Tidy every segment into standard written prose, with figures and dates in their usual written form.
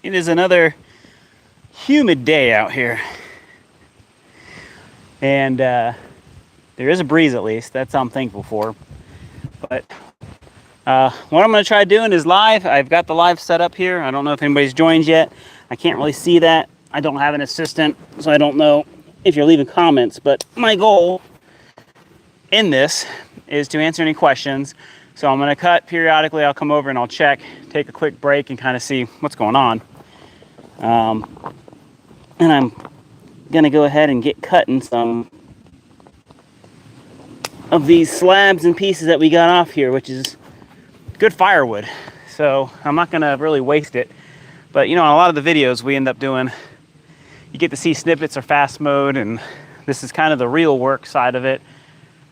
It is another humid day out here. And there is a breeze at least. That's what I'm thankful for. But what I'm going to try doing is live. I've got the live set up here. I don't know if anybody's joined yet. I can't really see that. I don't have an assistant, so I don't know if you're leaving comments. But my goal in this is to answer any questions. So I'm going to cut periodically. I'll come over and I'll check, take a quick break, and kind of see what's going on. And I'm going to go ahead and get cutting some of these slabs and pieces that we got off here, which is good firewood. So I'm not going to really waste it. But you know, in a lot of the videos we end up doing, you get to see snippets or fast mode, and this is kind of the real work side of it,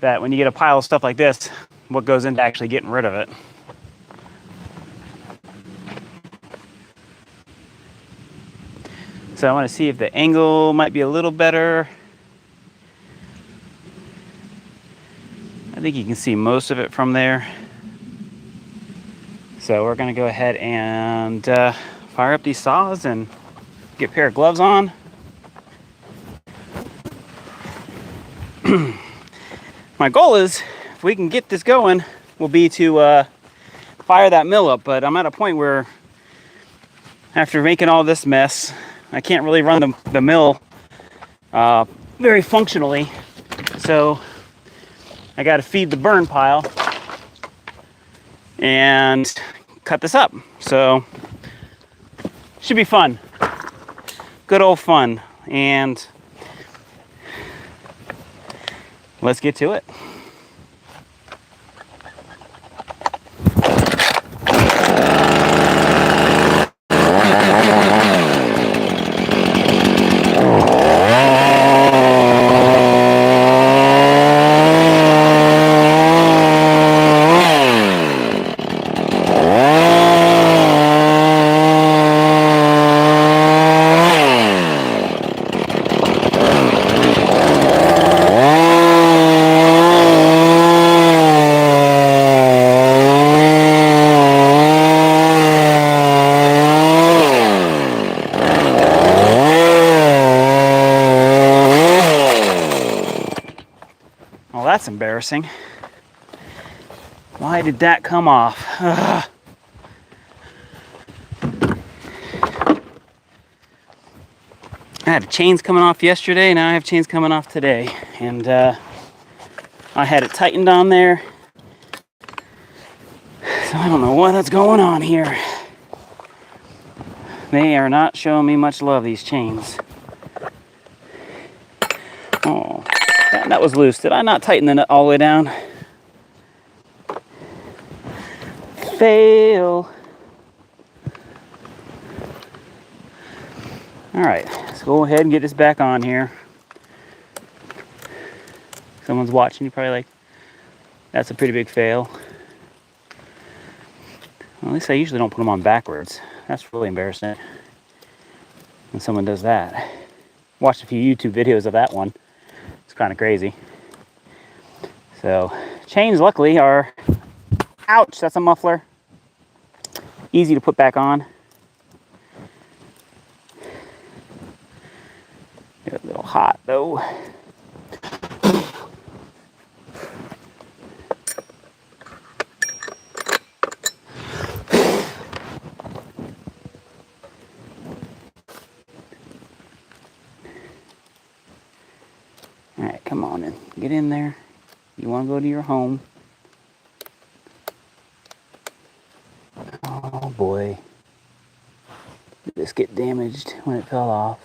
that when you get a pile of stuff like this, what goes into actually getting rid of it. So I want to see if the angle might be a little better. I think you can see most of it from there. So we're going to go ahead and fire up these saws and get a pair of gloves on. My goal is, if we can get this going, will be to fire that mill up. But I'm at a point where, after making all this mess, I can't really run the mill very functionally. So I got to feed the burn pile and cut this up. So should be fun. Good old fun. And let's get to it. That's embarrassing. Why did that come off? Ugh. I had chains coming off yesterday, now I have chains coming off today. And I had it tightened on there. So I don't know what's going on here. They are not showing me much love, these chains. Oh. That was loose. Did I not tighten the nut all the way down? Fail. All right, let's go ahead and get this back on here. Someone's watching, you're probably like, that's a pretty big fail. Well, at least I usually don't put them on backwards. That's really embarrassing when someone does that. Watched a few YouTube videos of that one. Kind of crazy. So chains luckily are, ouch, that's a muffler, easy to put back on. Get a little hot though. Alright, come on in. Get in there. You want to go to your home. Oh boy. Did this get damaged when it fell off?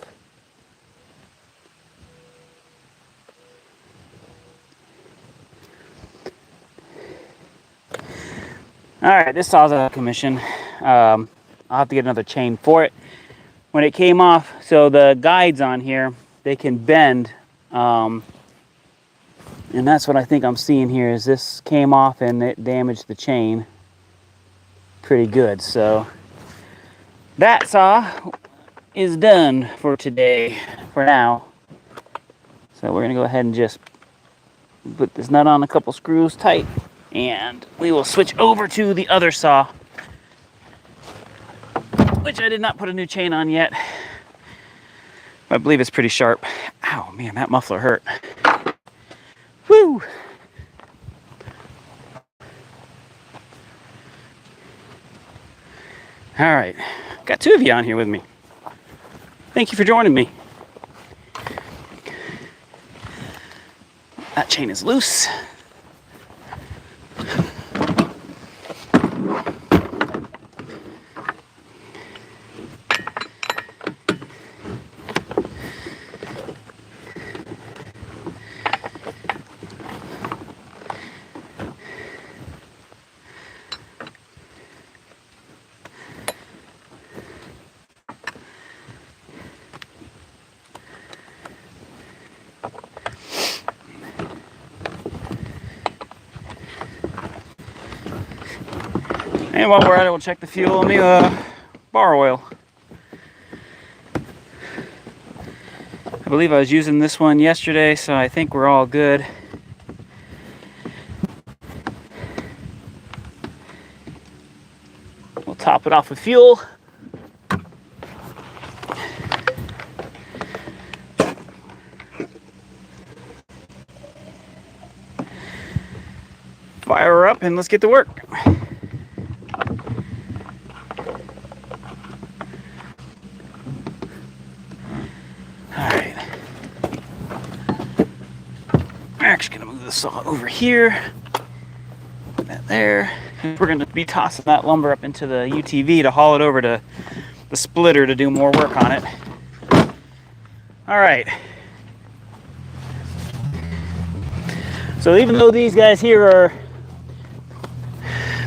Alright, this saw's out of commission. I'll have to get another chain for it. When it came off, so the guides on here, they can bend. And that's what I think I'm seeing here, is this came off and it damaged the chain pretty good. So that saw is done for today, for now. So we're gonna go ahead and just put this nut on a couple screws tight, and we will switch over to the other saw, which I did not put a new chain on yet. I believe it's pretty sharp. Ow, man, that muffler hurt. Woo! All right, got 2 of you on here with me. Thank you for joining me. That chain is loose. And while we're at it, we'll check the fuel on the bar oil. I believe I was using this one yesterday, so I think we're all good. We'll top it off with fuel. Fire her up and let's get to work. Actually gonna move the saw over here, put that there. We're gonna be tossing that lumber up into the UTV to haul it over to the splitter to do more work on it. All right. So even though these guys here are,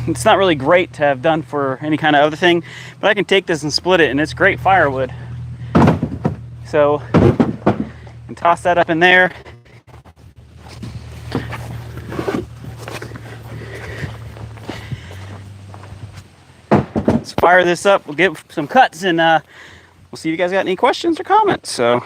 it's not really great to have done for any kind of other thing, but I can take this and split it and it's great firewood. So I can toss that up in there. Let's fire this up. We'll get some cuts and we'll see if you guys got any questions or comments. So.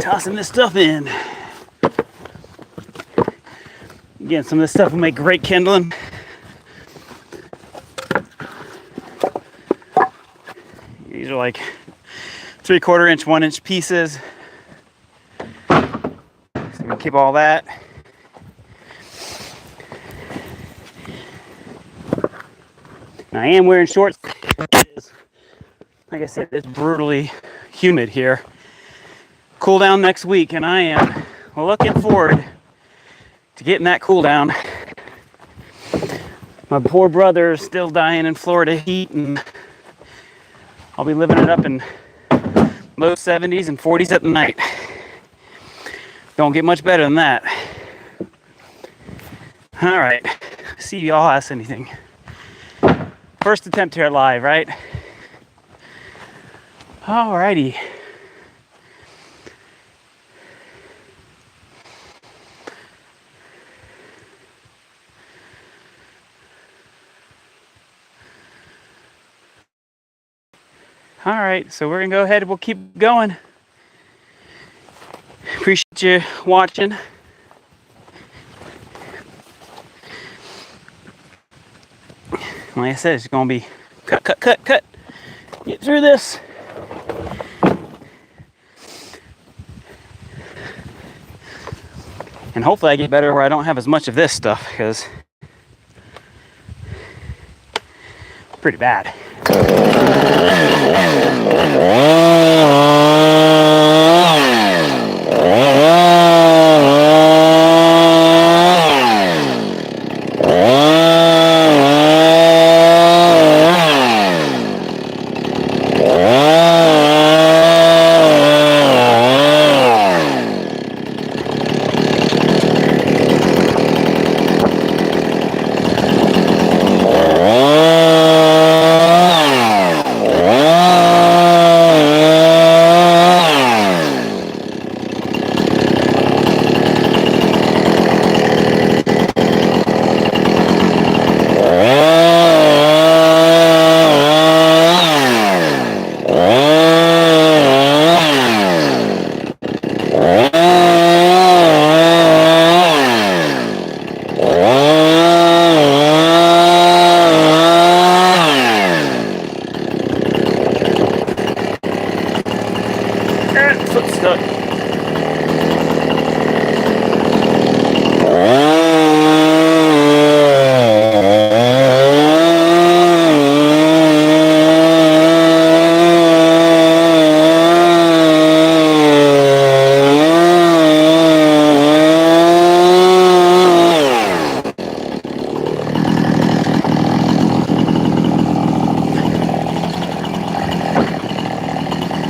Tossing this stuff in. Again, some of this stuff will make great kindling. These are like 3/4 inch, 1 inch pieces. So I'm gonna keep all that. Now, I am wearing shorts. Like I said, it's brutally humid here. cool down next week, and I am looking forward to getting that cool down. My poor brother is still dying in Florida heat, and I'll be living it up in low 70s and 40s at night. Don't get much better than that. All right, see if y'all ask anything. First attempt here at live, right? All righty. All right, so we're gonna go ahead and we'll keep going. Appreciate you watching. Like I said, it's gonna be cut. Get through this. And hopefully I get better where I don't have as much of this stuff, because it's pretty bad.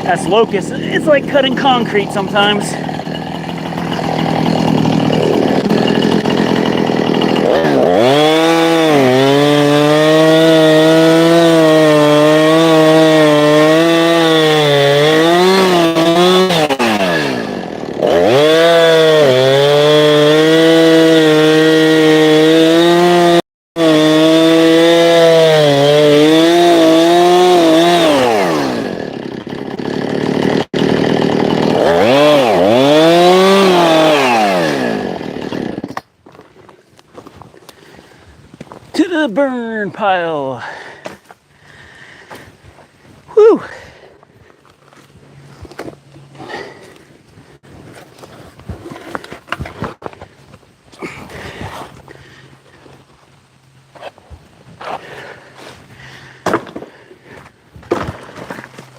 That's locust. It's like cutting concrete sometimes. To the burn pile. Whew.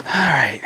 All right.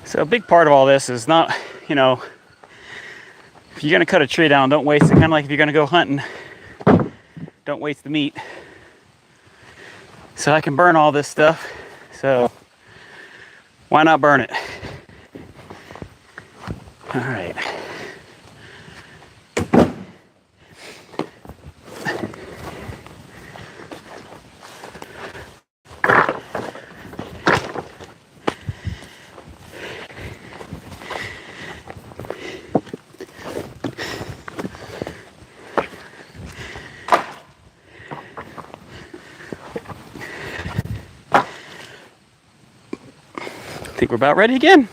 So a big part of all this is not, if you're gonna cut a tree down, don't waste it. Kind of like if you're gonna go hunting, don't waste the meat. So I can burn all this stuff. So why not burn it? All right. think we're about ready again.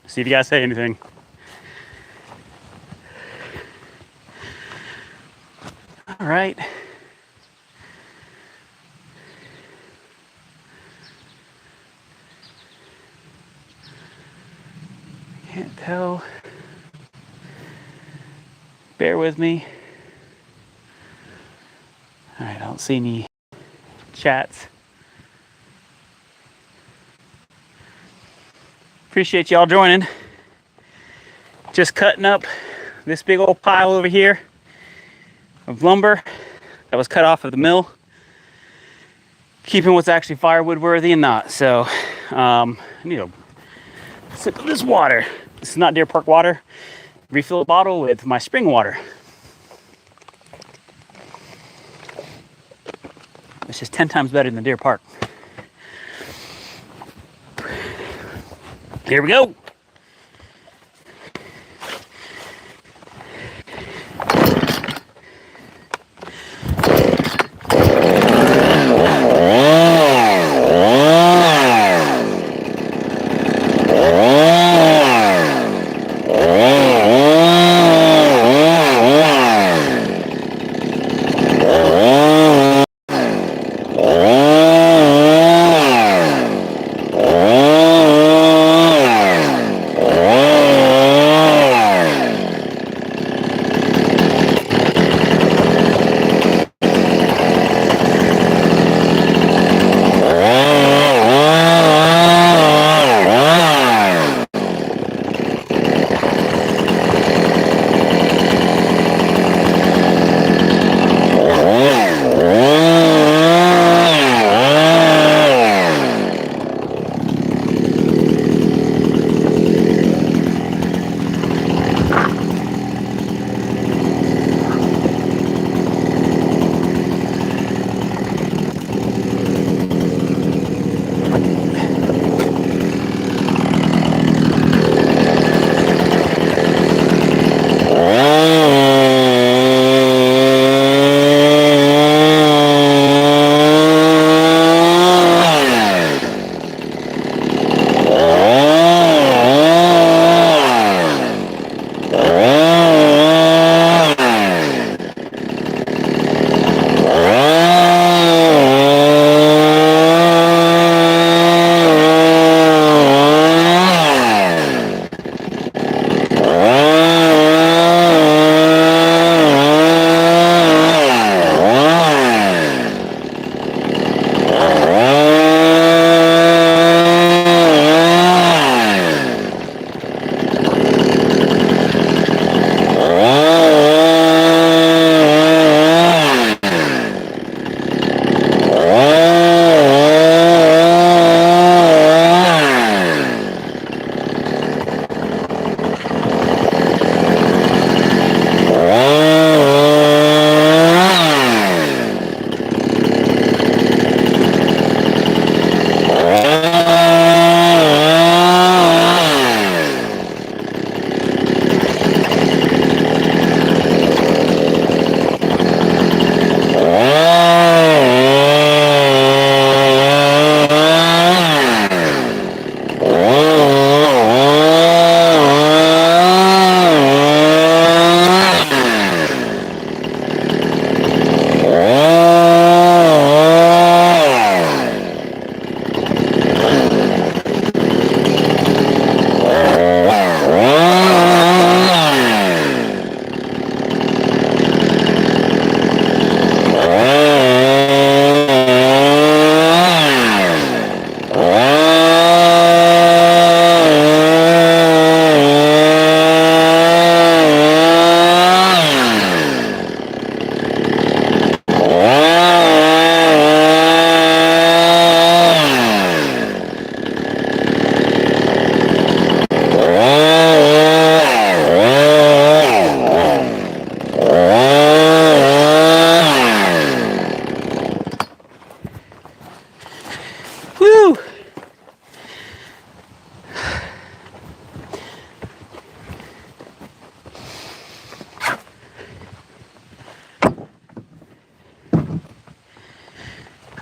See if you guys say anything. All right. Can't tell. Bear with me. All right, I don't see any chats. Appreciate y'all joining. Just cutting up this big old pile over here of lumber that was cut off of the mill. Keeping what's actually firewood worthy and not. So I need a sip of this water. This is not Deer Park water. Refill the bottle with my spring water. It's just 10 times better than Deer Park. Here we go.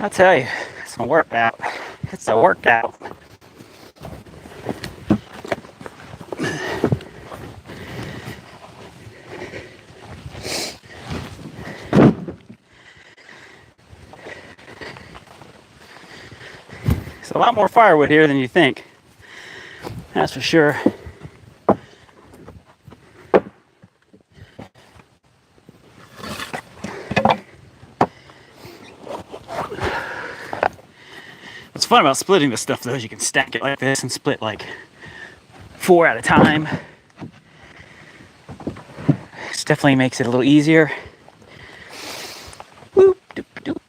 I'll tell you, it's a workout. It's a workout. a lot more firewood here than you think. That's for sure. What's fun about splitting this stuff though is you can stack it like this and split like 4 at a time. This definitely makes it a little easier. Whoop, doop, doop.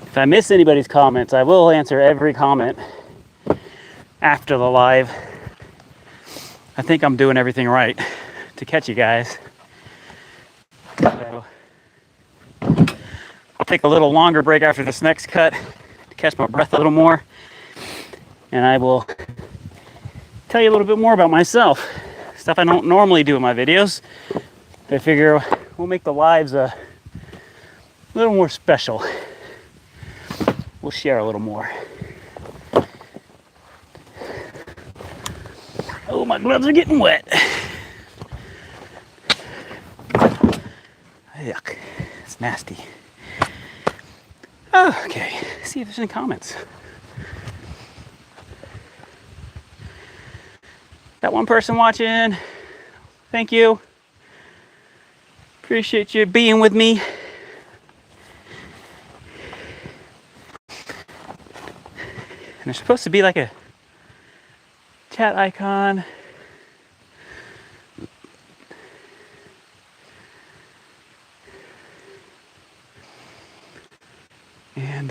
If I miss anybody's comments, I will answer every comment after the live. I think I'm doing everything right to catch you guys. So I'll take a little longer break after this next cut to catch my breath a little more. And I will tell you a little bit more about myself. Stuff I don't normally do in my videos. I figure we'll make the lives a little more special. We'll share a little more. Oh, my gloves are getting wet. Yuck, it's nasty. Oh, okay, let's see if there's any comments. That one person watching, thank you. Appreciate you being with me. And there's supposed to be like a chat icon. And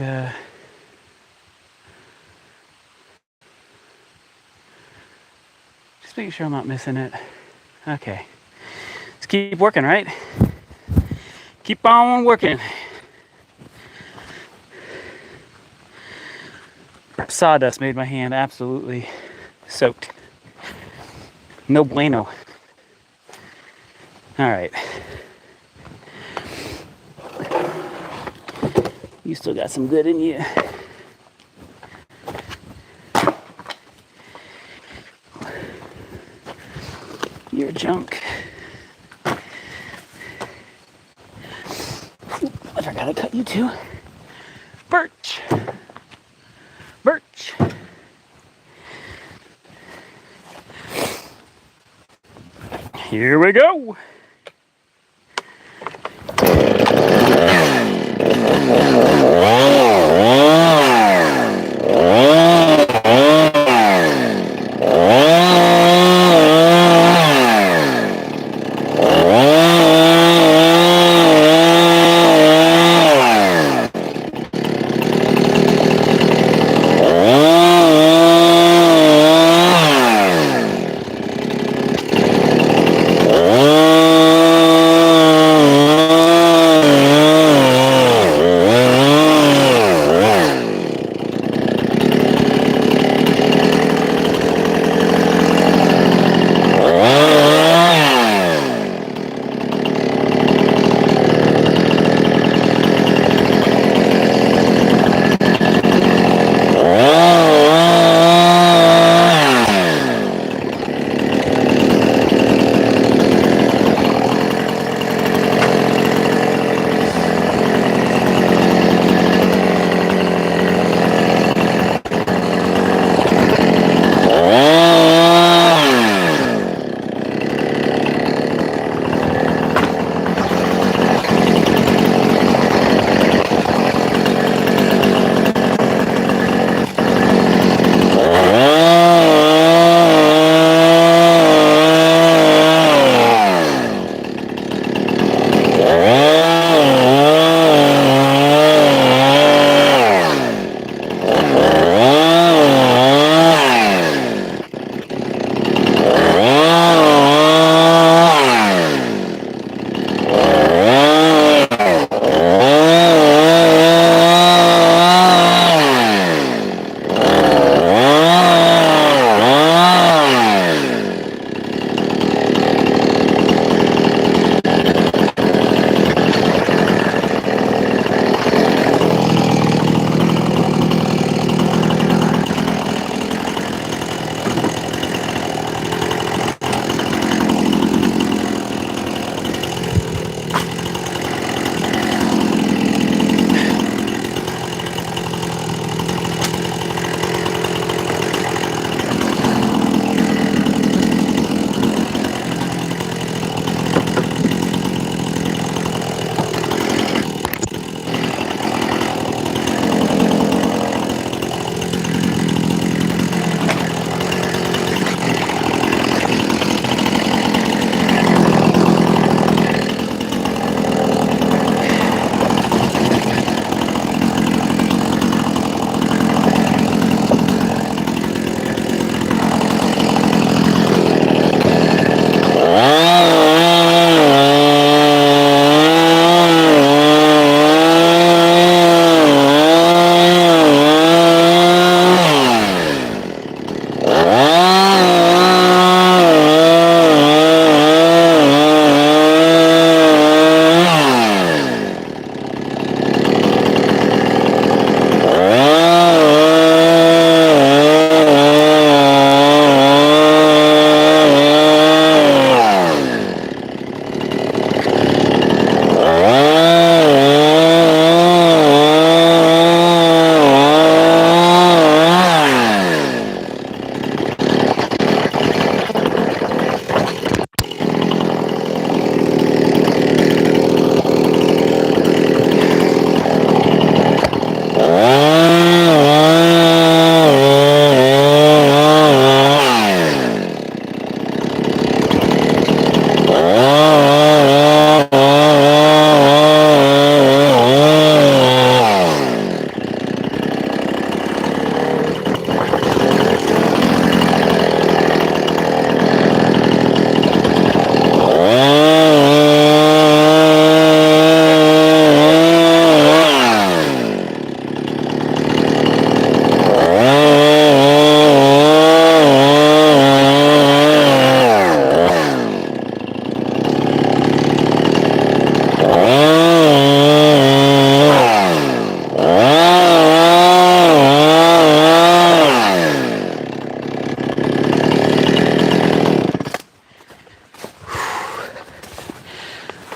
just making sure I'm not missing it. Okay. Let's keep working, right? Keep on working. Sawdust made my hand absolutely soaked. No bueno. All right. You still got some good in you. You're junk. I forgot to cut you too. Birch. Birch. Here we go.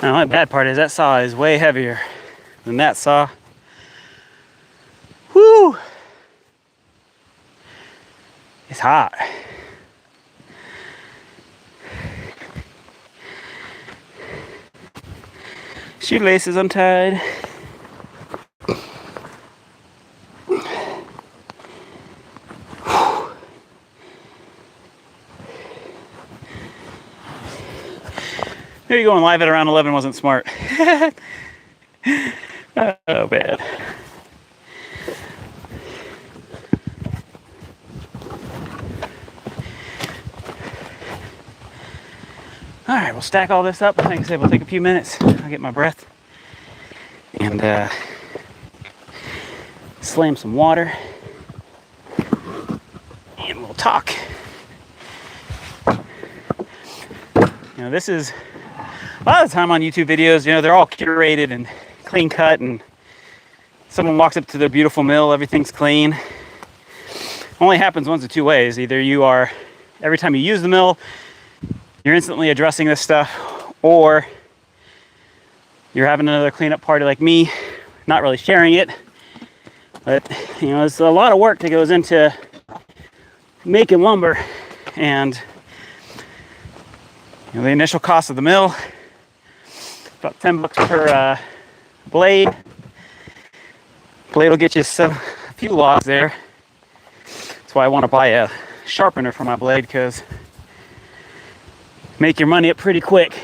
Now, the bad part is that saw is way heavier than that saw. Whew! It's hot. Shoelaces untied. Maybe going live at around 11 wasn't smart. Oh, bad. All right, we'll stack all this up. Like I said, we'll take a few minutes. I'll get my breath and slam some water, and we'll talk. You know, this is a lot of the time on YouTube videos, you know, they're all curated and clean cut, and someone walks up to their beautiful mill, everything's clean. Only happens one of two ways. Either you are, every time you use the mill, you're instantly addressing this stuff, or you're having another cleanup party like me, not really sharing it. But, you know, there's a lot of work that goes into making lumber, and you know, the initial cost of the mill, about 10 bucks per blade. Blade will get you a few logs there. That's why I want to buy a sharpener for my blade, because make your money up pretty quick.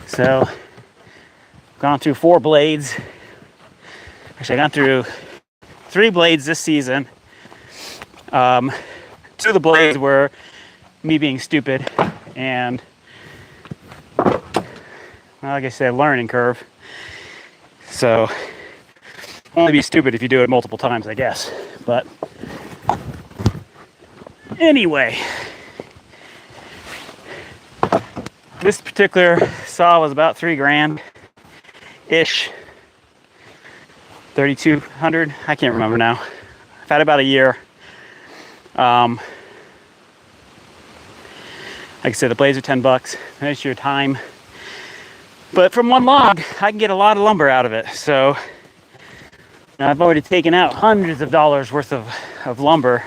So, gone through 4 blades. Actually, I got through 3 blades this season. 2 of the blades were me being stupid, and well, like I said, learning curve. So, only be stupid if you do it multiple times, I guess. But anyway, this particular saw was about $3 grand ish. 3,200, I can't remember now. I've had about a year. Like I said, the blades are 10 bucks. That's your time. But from one log, I can get a lot of lumber out of it. So I've already taken out hundreds of dollars worth of lumber.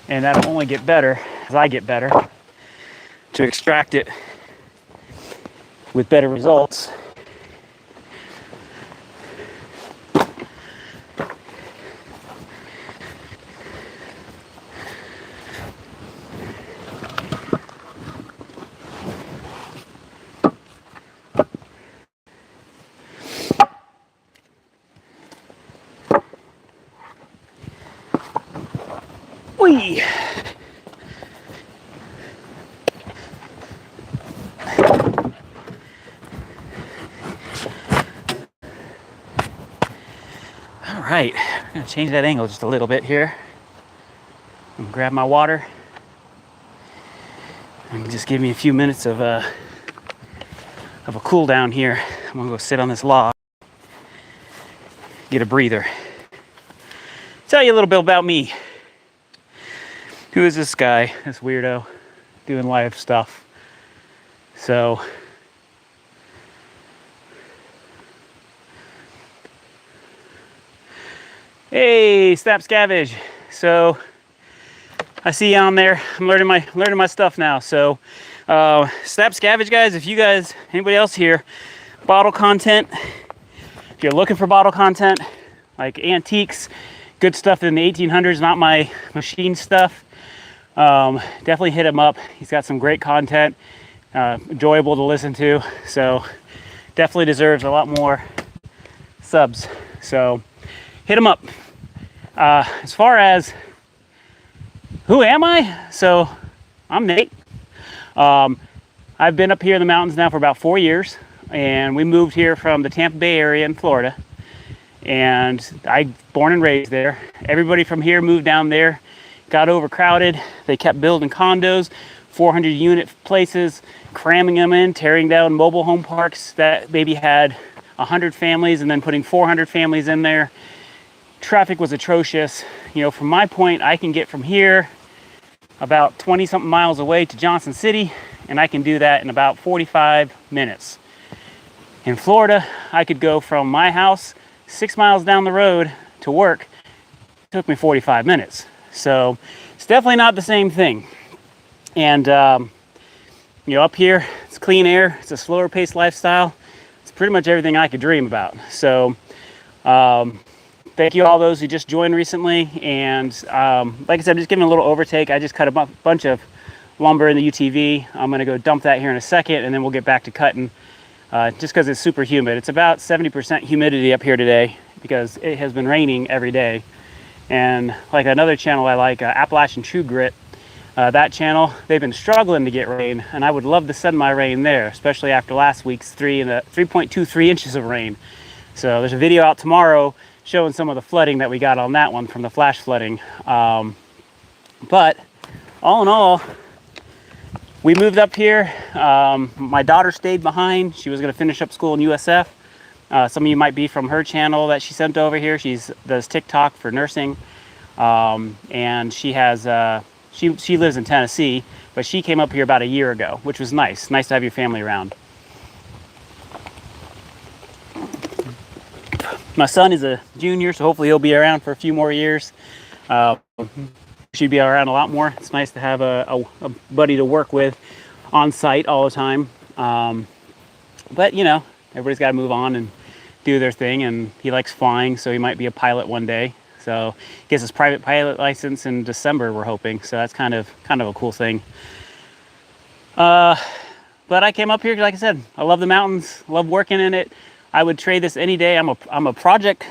And that'll only get better as I get better to extract it with better results. Whee! All right, I'm gonna change that angle just a little bit here. I'm gonna grab my water and just give me a few minutes of a cool down here. I'm gonna go sit on this log, get a breather. Tell you a little bit about me. Who is this guy, this weirdo, doing live stuff? So, hey, Snap Scavenge. So, I see you on there. I'm learning my stuff now. So, Snap Scavenge, guys. If you guys, anybody else here, bottle content. If you're looking for bottle content, like antiques, good stuff in the 1800s, not my machine stuff. Definitely hit him up. He's got some great content, enjoyable to listen to. So definitely deserves a lot more subs. So hit him up. As far as who am I? So I'm Nate. I've been up here in the mountains now for about 4 years, and we moved here from the Tampa Bay area in Florida. And I born and raised there. Everybody from here moved down there. Got overcrowded. They kept building condos, 400 unit places, cramming them in, tearing down mobile home parks that maybe had 100 families and then putting 400 families in there. Traffic was atrocious. You know, from my point, I can get from here about 20 something miles away to Johnson City and I can do that in about 45 minutes. In Florida, I could go from my house 6 miles down the road to work. It took me 45 minutes. So it's definitely not the same thing. And you know, up here, it's clean air, it's a slower paced lifestyle. It's pretty much everything I could dream about. So thank you all those who just joined recently. And like I said, I'm just giving a little overtake. I just cut a bunch of lumber in the UTV. I'm gonna go dump that here in a second, and then we'll get back to cutting. Just because it's super humid. It's about 70% humidity up here today because it has been raining every day. And like another channel I like, Appalachian True Grit, that channel, they've been struggling to get rain, and I would love to send my rain there, especially after last week's 3.23 inches of rain. So there's a video out tomorrow showing some of the flooding that we got on that one from the flash flooding. But all in all, we moved up here. My daughter stayed behind. She was going to finish up school in USF. Some of you might be from her channel that she sent over here. She does TikTok for nursing, and she has she lives in Tennessee, but she came up here about a year ago, which was nice. Nice to have your family around. My son is a junior, so hopefully he'll be around for a few more years. Should be around a lot more. It's nice to have a buddy to work with on site all the time. But you know, everybody's got to move on and do their thing, and he likes flying, so he might be a pilot one day. So he gets his private pilot license in December, we're hoping. So that's kind of a cool thing. But I came up here, like I said, I love the mountains, love working in it. I would trade this any day. I'm a project,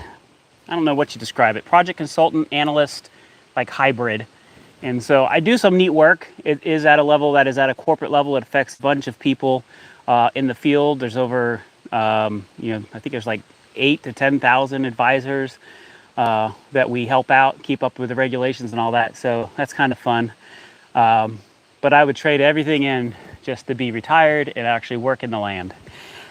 I don't know what you describe it, project consultant, analyst, like hybrid. And so I do some neat work. It is at a level that is at a corporate level. It affects a bunch of people in the field. There's over, I think there's like 8,000 to 10,000 advisors that we help out, keep up with the regulations and all that. So that's kind of fun. But I would trade everything in just to be retired and actually work in the land.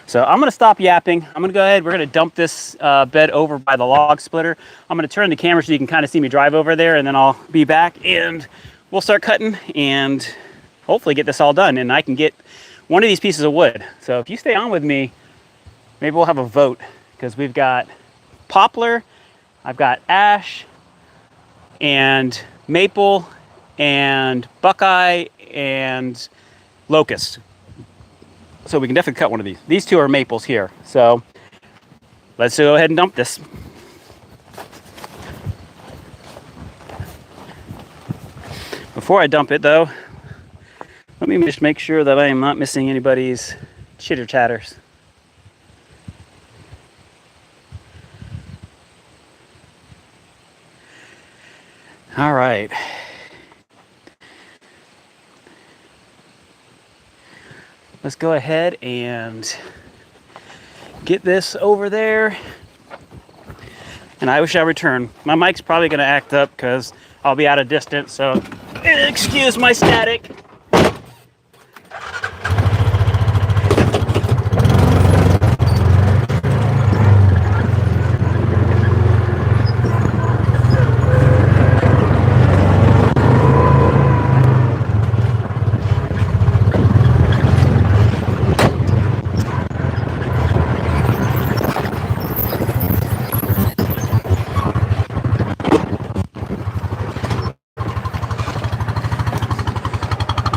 So I'm going to stop yapping. I'm going to go ahead. We're going to dump this bed over by the log splitter. I'm going to turn the camera so you can kind of see me drive over there, and then I'll be back and we'll start cutting and hopefully get this all done. And I can get one of these pieces of wood. So if you stay on with me, maybe we'll have a vote, because we've got poplar, I've got ash and maple and buckeye and locust. So we can definitely cut one of these. These two are maples here. So let's go ahead and dump this. Before I dump it though, let me just make sure that I am not missing anybody's chitter chatters. All right. Let's go ahead and get this over there. And I shall return. My mic's probably going to act up because I'll be out of distance, so excuse my static.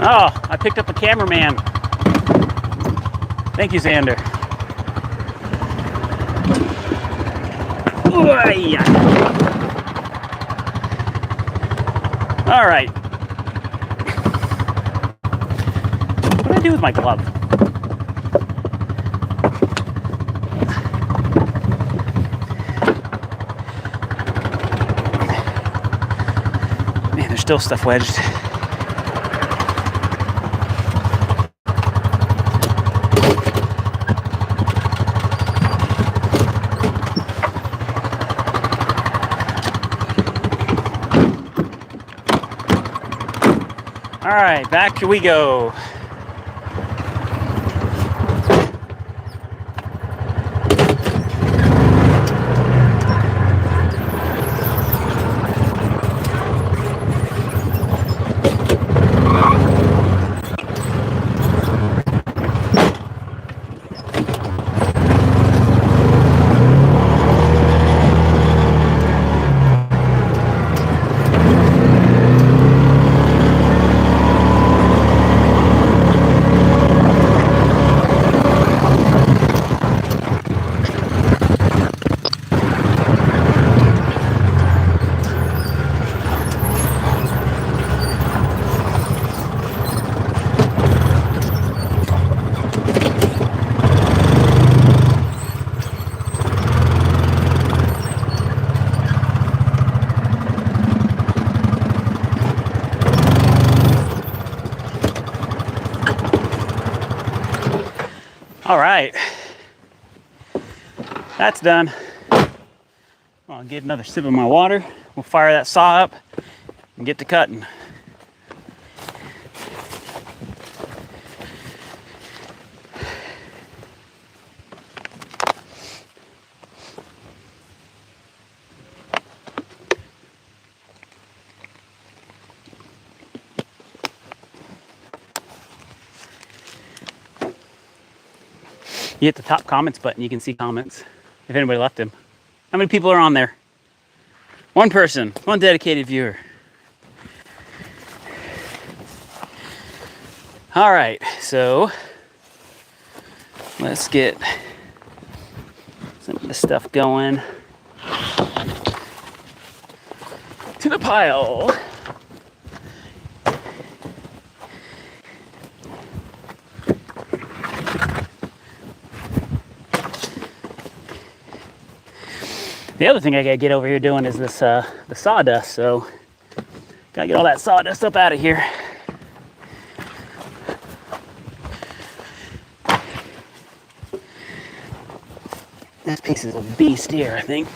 Oh, I picked up a cameraman. Thank you, Xander. Ooh-yah. All right. What did I do with my glove? Man, there's still stuff wedged. All right, back we go. All right, that's done. I'll get another sip of my water. We'll fire that saw up and get to cutting. You hit the top comments button, you can see comments if anybody left them. How many people are on there? One person, one dedicated viewer. All right, so let's get some of this stuff going to the pile. The other thing I gotta get over here doing is this the sawdust, so gotta get all that sawdust up out of here. This piece is a beast here, I think.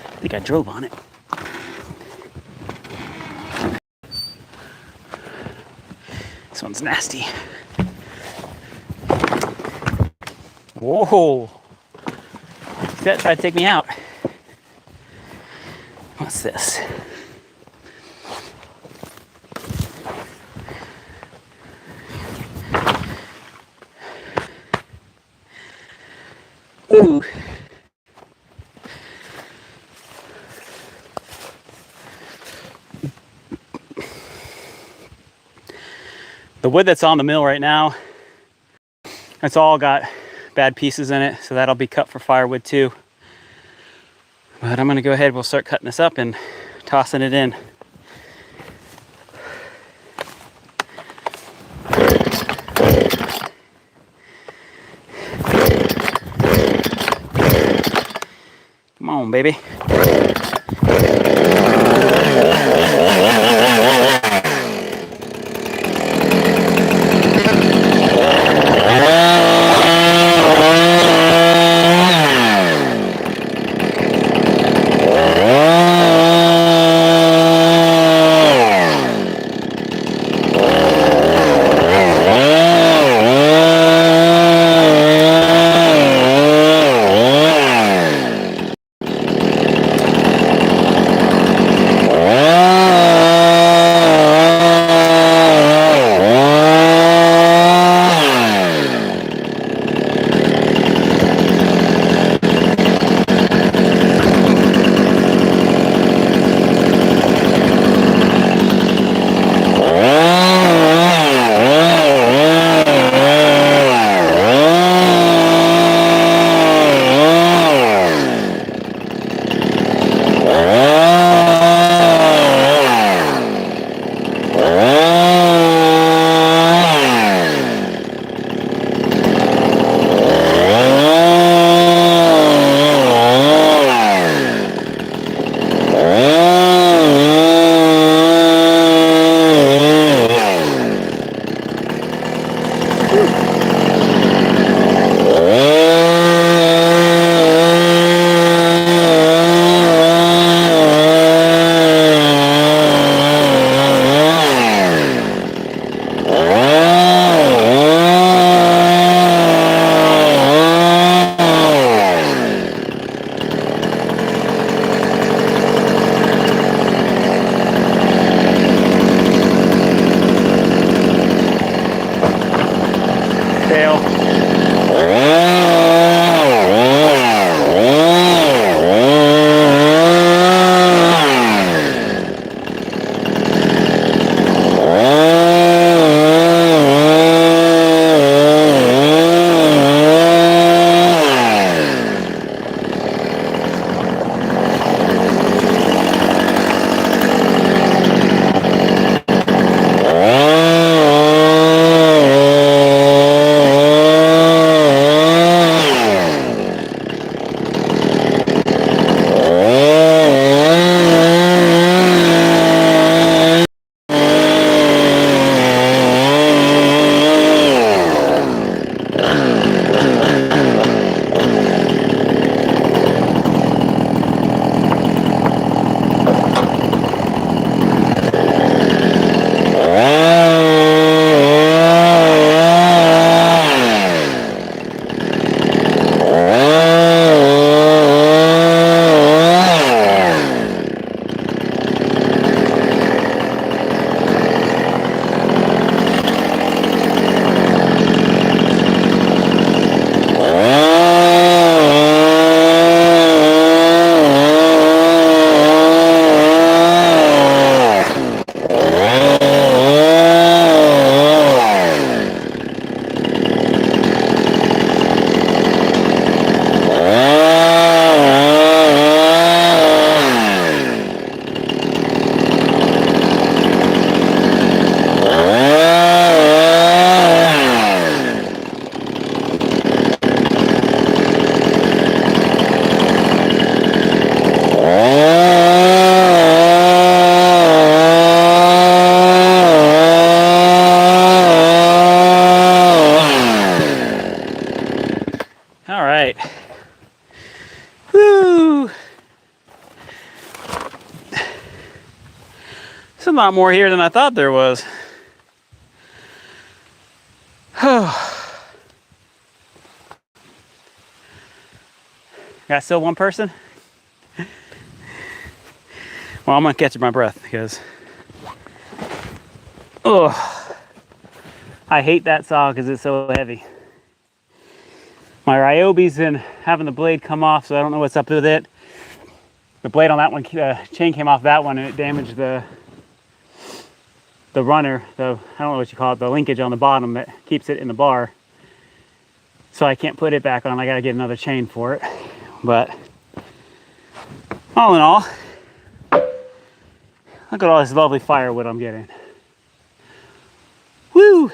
I think I drove on it. This one's nasty. Whoa! That tried to take me out. What's this? Ooh. The wood that's on the mill right now, it's all got bad pieces in it, so that'll be cut for firewood too. But I'm gonna go ahead, we'll start cutting this up and tossing it in. Come on, baby. All right. Woo! There's a lot more here than I thought there was. Got still one person? Well, I'm gonna catch my breath because, oh, I hate that saw because it's so heavy. My Ryobi's been having the blade come off, so I don't know what's up with it. The blade on that one, chain came off that one, and it damaged the runner, I don't know what you call it, the linkage on the bottom that keeps it in the bar. So I can't put it back on. I gotta get another chain for it. But all in all, look at all this lovely firewood I'm getting. Woo!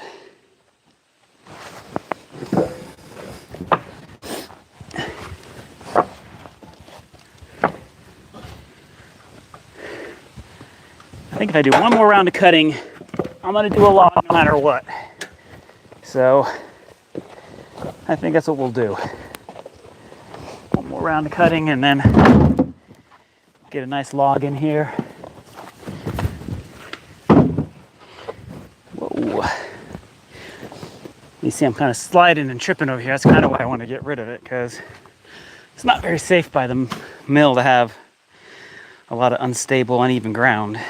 I think if I do one more round of cutting, I'm gonna do a log no matter what. So I think that's what we'll do. One more round of cutting and then get a nice log in here. Whoa. You see I'm kind of sliding and tripping over here. That's kind of why I want to get rid of it, because it's not very safe by the mill to have a lot of unstable, uneven ground.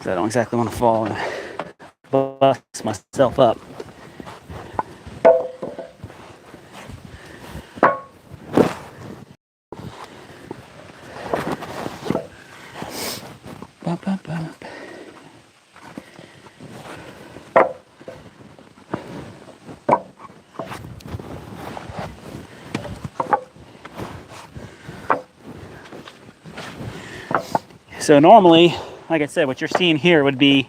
So I don't exactly want to fall and bust myself up. So normally, like I said, what you're seeing here would be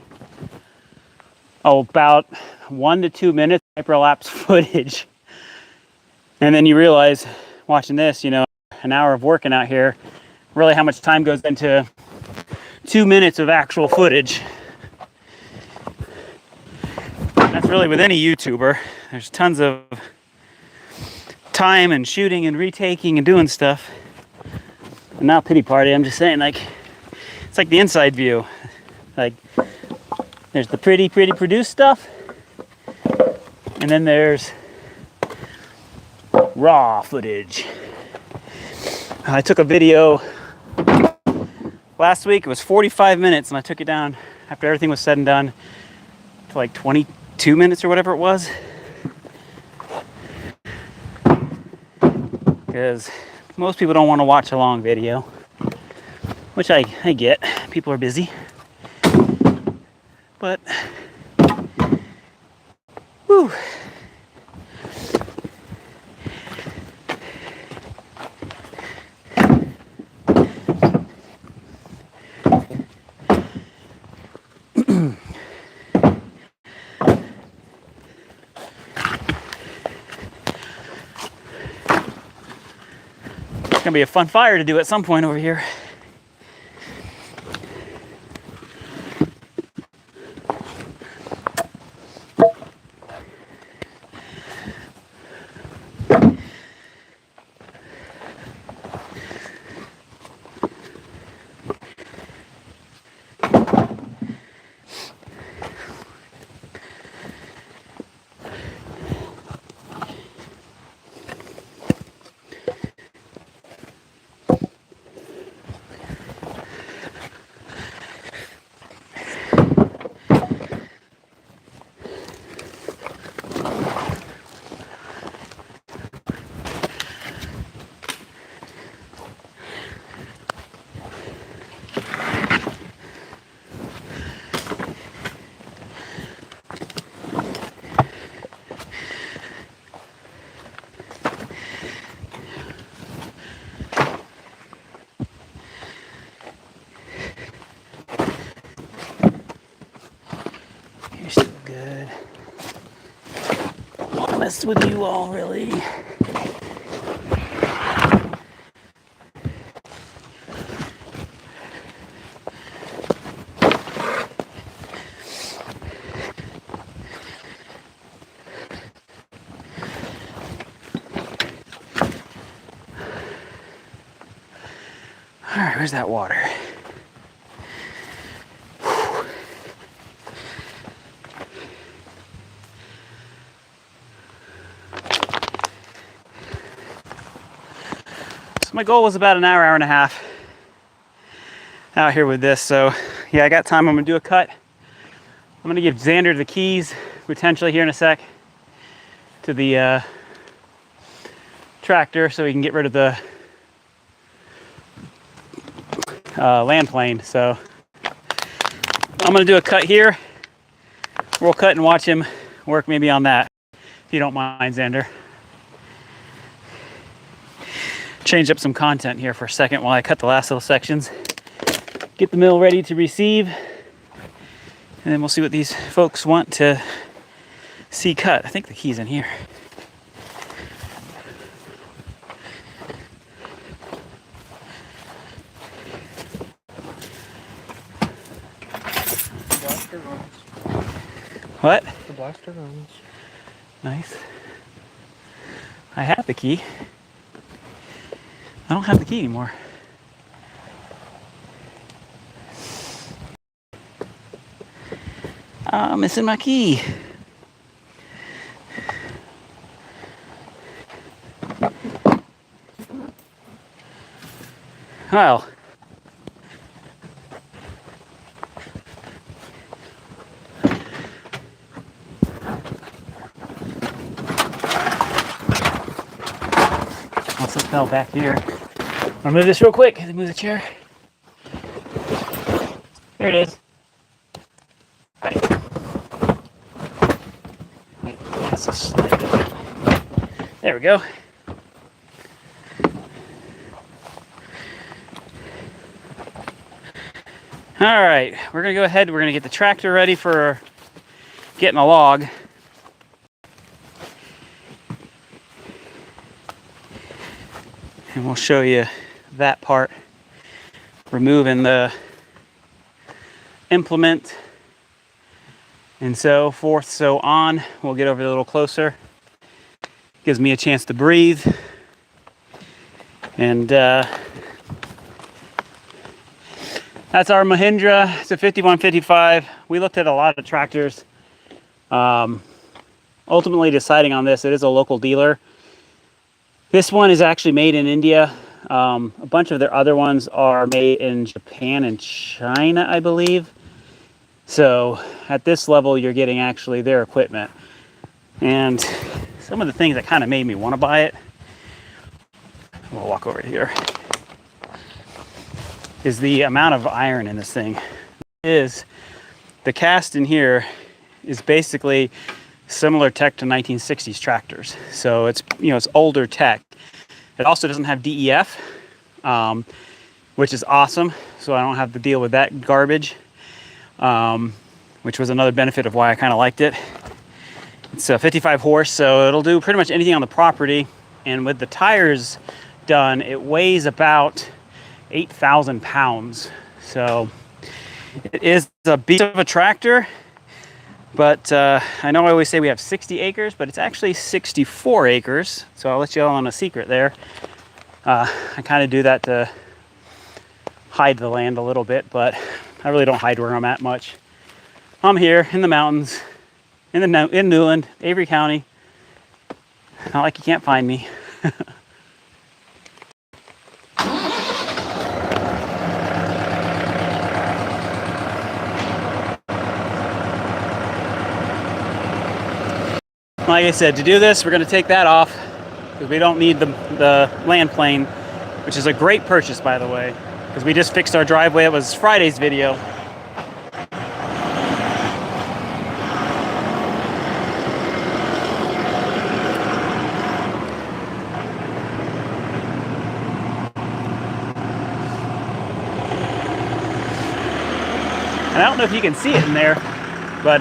about 1 to 2 minutes hyperlapse footage. And then you realize, watching this, you know, an hour of working out here, really how much time goes into 2 minutes of actual footage. And that's really with any YouTuber. There's tons of time and shooting and retaking and doing stuff. And not pity party, I'm just saying, like, it's like the inside view. Like, there's the pretty produced stuff, and then there's raw footage. I took a video last week. It was 45 minutes, and I took it down after everything was said and done to like 22 minutes or whatever it was. Because most people don't want to watch a long video, which I get. People are busy. But, whew. It's gonna be a fun fire to do at some point over here. You're still good. I won't mess with you all, really. All right, where's that water? So my goal was about an hour, hour and a half out here with this. So yeah, I got time. I'm gonna do a cut. I'm gonna give Xander the keys potentially here in a sec to the tractor so we can get rid of the land plane. So I'm gonna do a cut here. We'll cut and watch him work maybe on that, if you don't mind, Xander. Change up some content here for a second while I cut the last little sections. Get the mill ready to receive, and then we'll see what these folks want to see cut. I think the key's in here. Blaster runs. What? The blaster runs. Nice. I have the key. I don't have the key anymore. I'm missing my key. Well. Also fell back here. I'll move this real quick. Move the chair. There it is. Right. That's a slide. There we go. All right, we're gonna go ahead. We're gonna get the tractor ready for getting a log. And we'll show you that part, removing the implement and so forth, so on. We'll get over a little closer. Gives me a chance to breathe. And that's our Mahindra. It's a 5155. We looked at a lot of tractors. Ultimately deciding on this, it is a local dealer. This one is actually made in India. A bunch of their other ones are made in Japan and China, I believe. So at this level, you're getting actually their equipment. And some of the things that kind of made me want to buy it, we'll walk over here, is the amount of iron in this thing. Is the cast in here is basically similar tech to 1960s tractors. So it's, you know, it's older tech. It also doesn't have DEF, which is awesome. So I don't have to deal with that garbage, which was another benefit of why I kind of liked it. It's a 55 horse, so it'll do pretty much anything on the property. And with the tires done, it weighs about 8,000 pounds. So it is a beast of a tractor. But I know I always say we have 60 acres, but it's actually 64 acres. So I'll let you all on a secret there. I kind of do that to hide the land a little bit, but I really don't hide where I'm at much. I'm here in the mountains, in Newland, Avery County. Not like you can't find me. Like I said, to do this, we're going to take that off because we don't need the land plane, which is a great purchase, by the way, because we just fixed our driveway. It was Friday's video. And I don't know if you can see it in there, but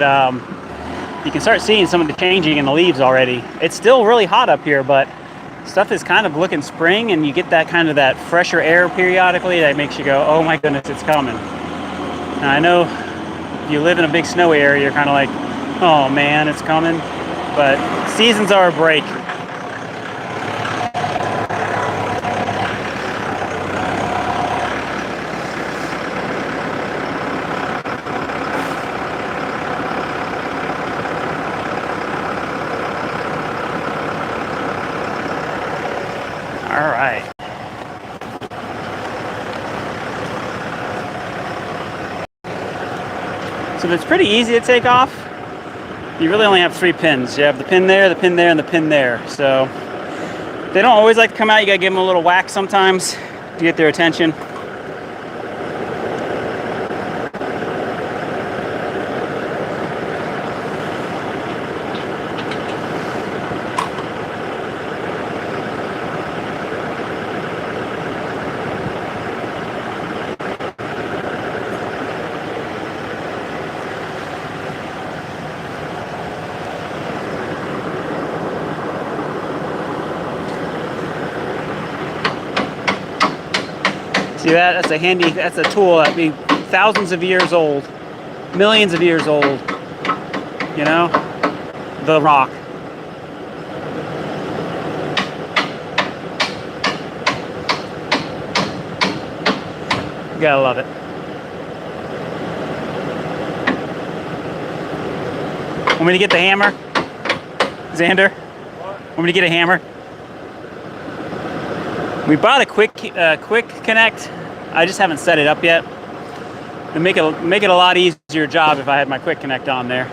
you can start seeing some of the changing in the leaves already. It's still really hot up here, but stuff is kind of looking spring, and you get that kind of that fresher air periodically that makes you go, oh my goodness, it's coming. Now I know if you live in a big snowy area, you're kind of like, oh man, it's coming. But seasons are a break. All right. So it's pretty easy to take off. You really only have 3 pins. You have the pin there, the pin there, and the pin there. So they don't always like to come out. You gotta give them a little whack sometimes to get their attention. See that? That's a handy, that's a tool that be thousands of years old, millions of years old, you know? The rock. You gotta love it. Want me to get the hammer? Xander? Want me to get a hammer? We bought a quick connect. I just haven't set it up yet. It'd make it a lot easier job if I had my quick connect on there.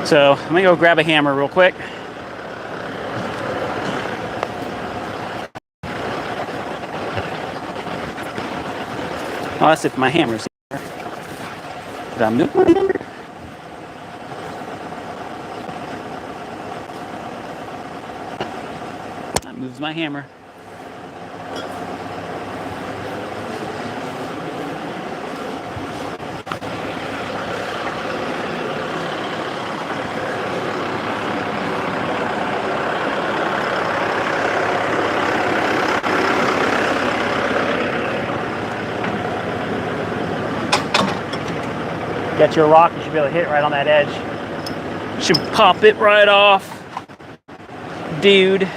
So let me go grab a hammer real quick. Oh, that's if my hammer's here. Did I move my hammer? That moves my hammer. Got your rock, you should be able to hit it right on that edge. Should pop it right off, dude.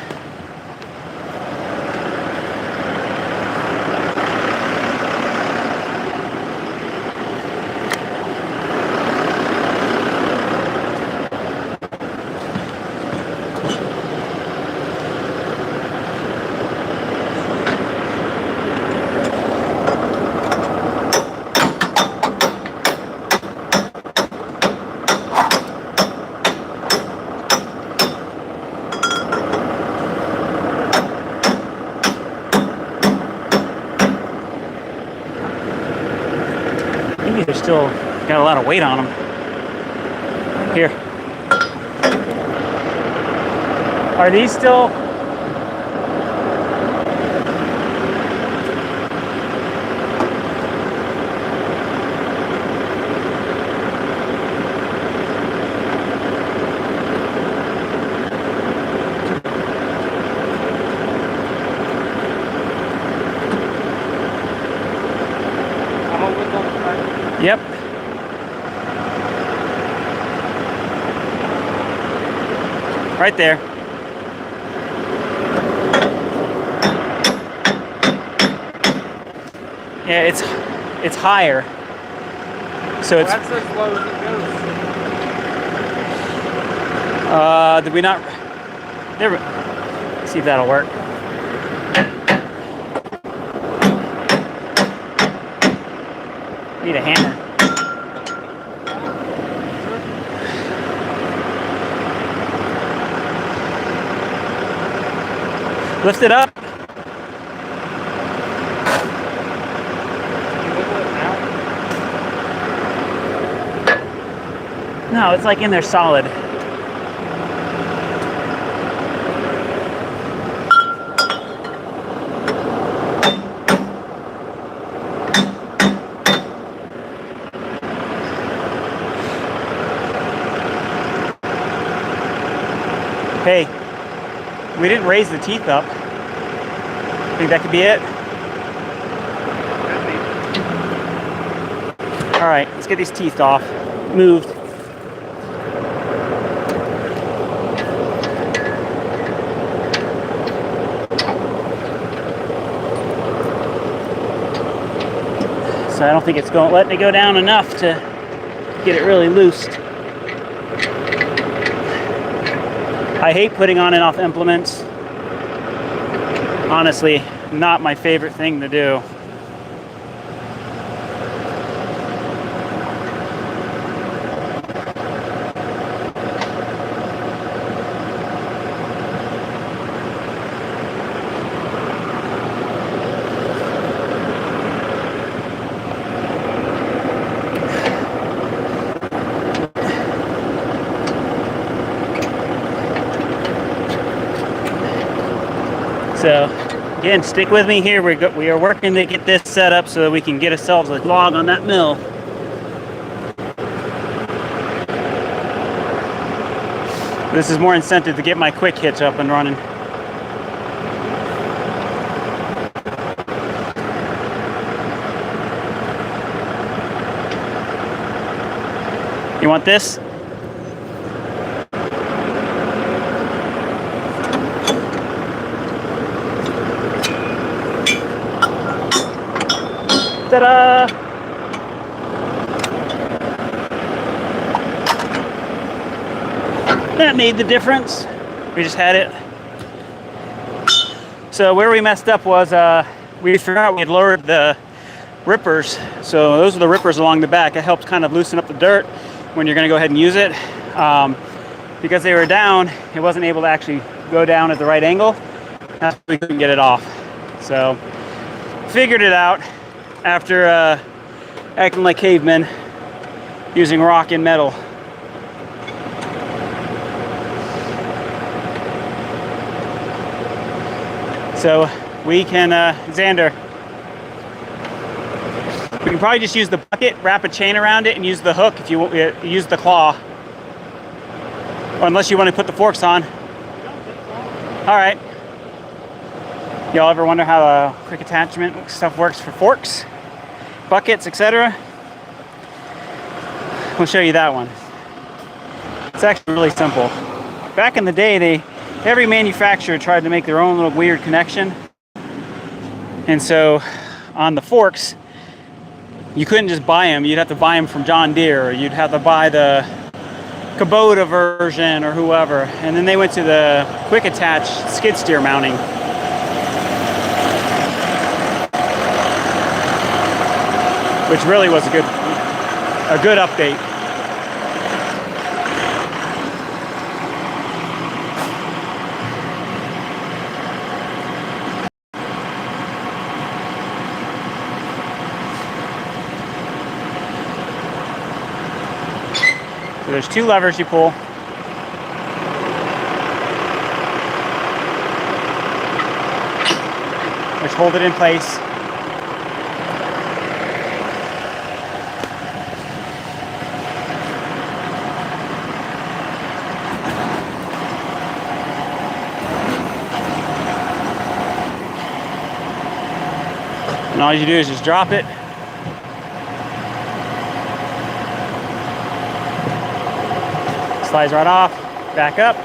They're still got a lot of weight on them. Here. Are these still? Yep. Right there. Yeah, it's higher. So it's that's as low as it goes. did we not there? See if that'll work. Need a hammer. Lift it up. No, it's like in there solid. Hey, we didn't raise the teeth up. Think that could be it? All right, let's get these teeth off. Moved. So I don't think it's letting it go down enough to get it really loosed. I hate putting on and off implements. honestly not my favorite thing to do. So again, stick with me here. We are working to get this set up so that we can get ourselves a log on that mill. This is more incentive to get my quick hitch up and running. You want this? Ta-da! That made the difference. We just had it. So where we messed up was we forgot we had lowered the rippers. So those are the rippers along the back. It helps kind of loosen up the dirt when you're going to go ahead and use it. Because they were down, it wasn't able to actually go down at the right angle. That's why we couldn't get it off. So figured it out after acting like cavemen using rock and metal. So we can, Xander, we can probably just use the bucket, wrap a chain around it, and use the hook if you want, use the claw. Or unless you want to put the forks on. All right. Y'all ever wonder how quick attachment stuff works for forks, buckets, etc.? We'll show you that one. It's actually really simple. Back in the day, every manufacturer tried to make their own little weird connection. And so on the forks, you couldn't just buy them. You'd have to buy them from John Deere, or you'd have to buy the Kubota version or whoever. And then they went to the quick attach skid steer mounting. Which really was a good update. So there's two levers you pull. Which hold it in place. And all you do is just drop it. Slides right off, back up.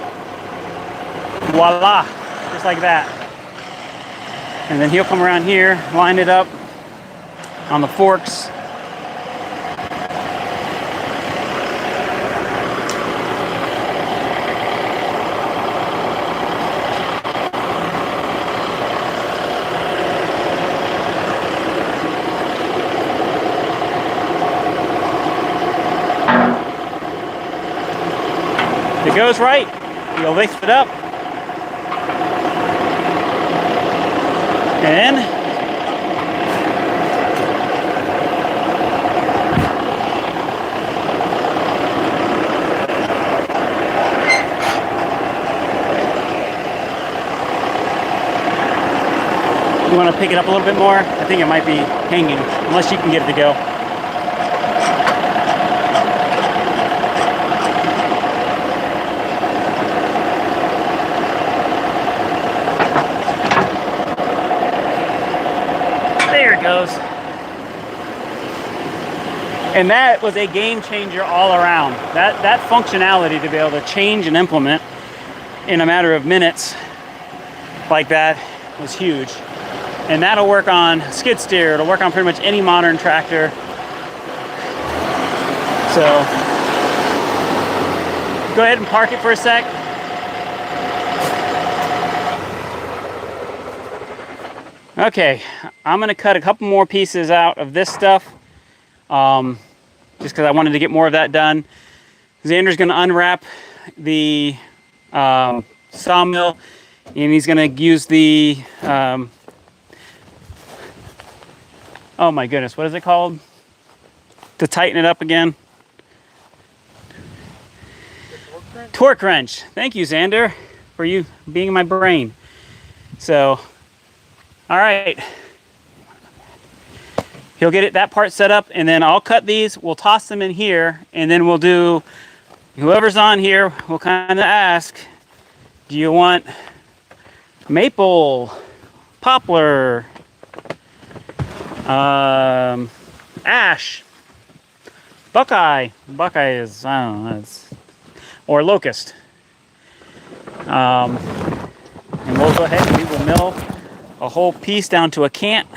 Voila, just like that. And then he'll come around here, line it up on the forks. If it goes right, you'll lift it up. And you want to pick it up a little bit more? I think it might be hanging, unless you can get it to go. There it goes. And that was a game changer all around. That functionality to be able to change and implement in a matter of minutes like that was huge. And that'll work on skid steer, it'll work on pretty much any modern tractor. So go ahead and park it for a sec. Okay, I'm gonna cut a couple more pieces out of this stuff, just because I wanted to get more of that done. Xander's gonna unwrap the sawmill, and he's gonna use the oh my goodness, what is it called? To tighten it up again. Torque wrench. Thank you, Xander, for you being in my brain. So, all right. He'll get that part set up, and then I'll cut these. We'll toss them in here, and then we'll do, whoever's on here will kind of ask, do you want maple, poplar, ash, buckeye. Buckeye is, I don't know, it's, or locust. And we'll go ahead and we will mill a whole piece down to a cant,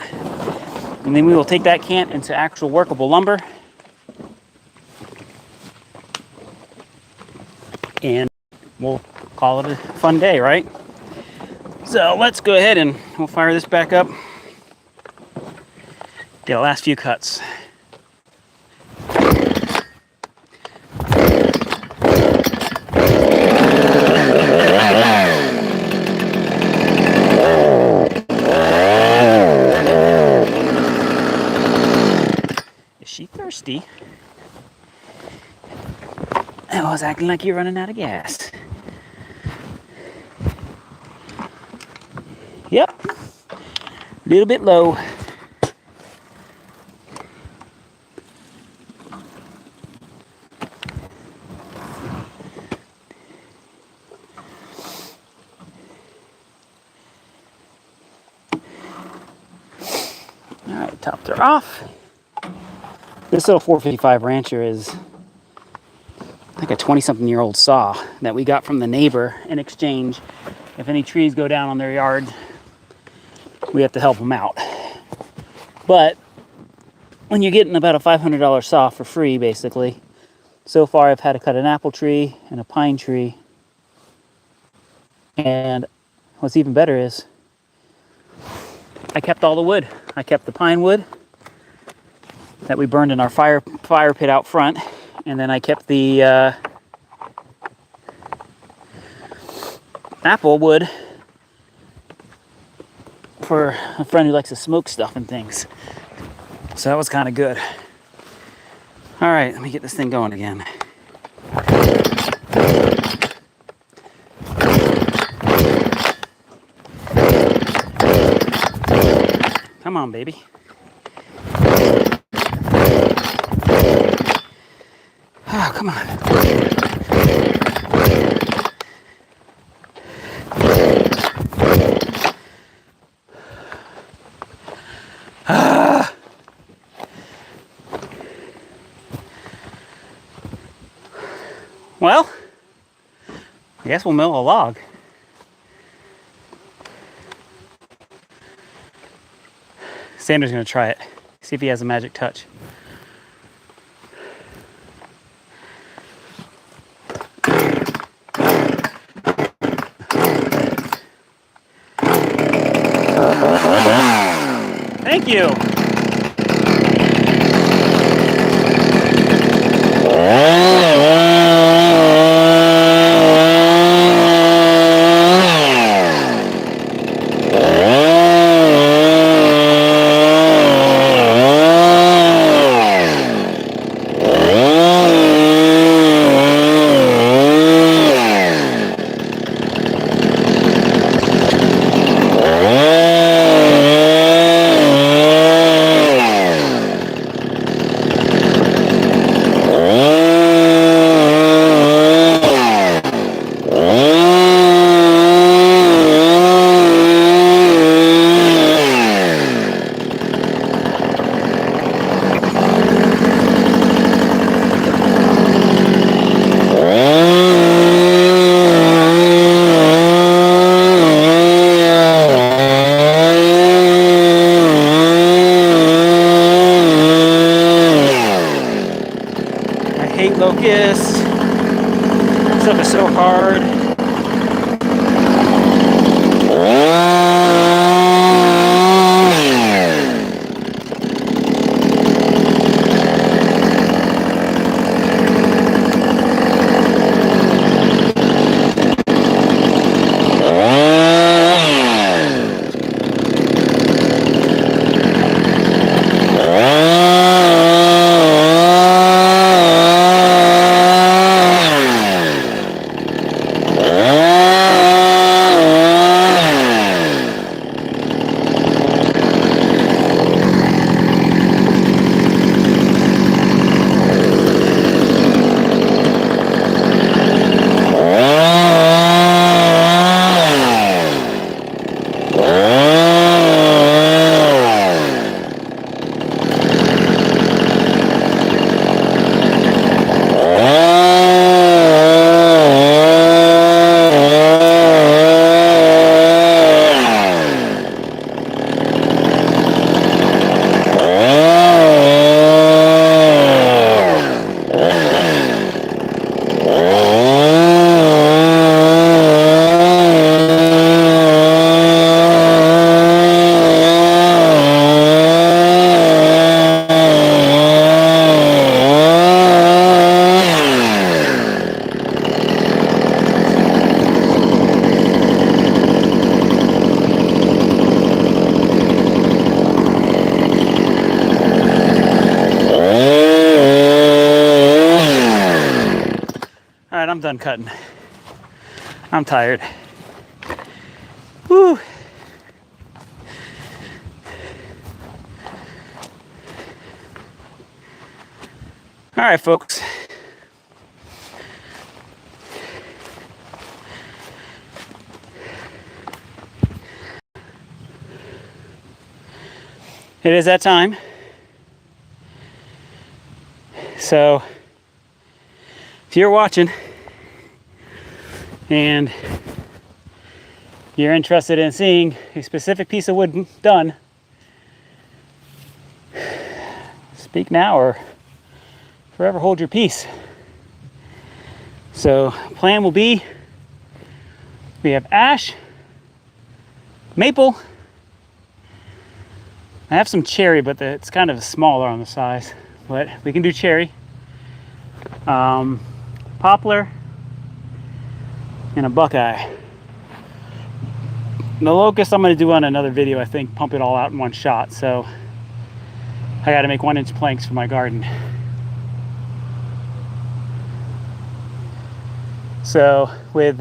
and then we will take that cant into actual workable lumber. And we'll call it a fun day, right? So let's go ahead and we'll fire this back up. Get the last few cuts. Is she thirsty? I was acting like you're running out of gas. Yep. A little bit low. Alright, topped her off. This little 455 Rancher is like a 20-something-year-old saw that we got from the neighbor in exchange. If any trees go down on their yard, we have to help them out. But when you're getting about a $500 saw for free, basically, so far I've had to cut an apple tree and a pine tree. And what's even better is I kept all the wood. I kept the pine wood that we burned in our fire pit out front, and then I kept the apple wood for a friend who likes to smoke stuff and things. So that was kind of good. All right, let me get this thing going again. Come on, baby. Oh, come on. Well, I guess we'll mill a log. Xander's gonna try it. See if he has a magic touch. Thank you. Locust. This stuff is so hard. I'm done cutting. I'm tired. Woo. All right, folks. It is that time. So, if you're watching and you're interested in seeing a specific piece of wood done, speak now or forever hold your peace. So, plan will be, we have ash, maple. I have some cherry, but it's kind of smaller on the size, but we can do cherry. Poplar and a buckeye. The locust I'm going to do on another video, I think, pump it all out in one shot. So I got to make 1-inch planks for my garden. So with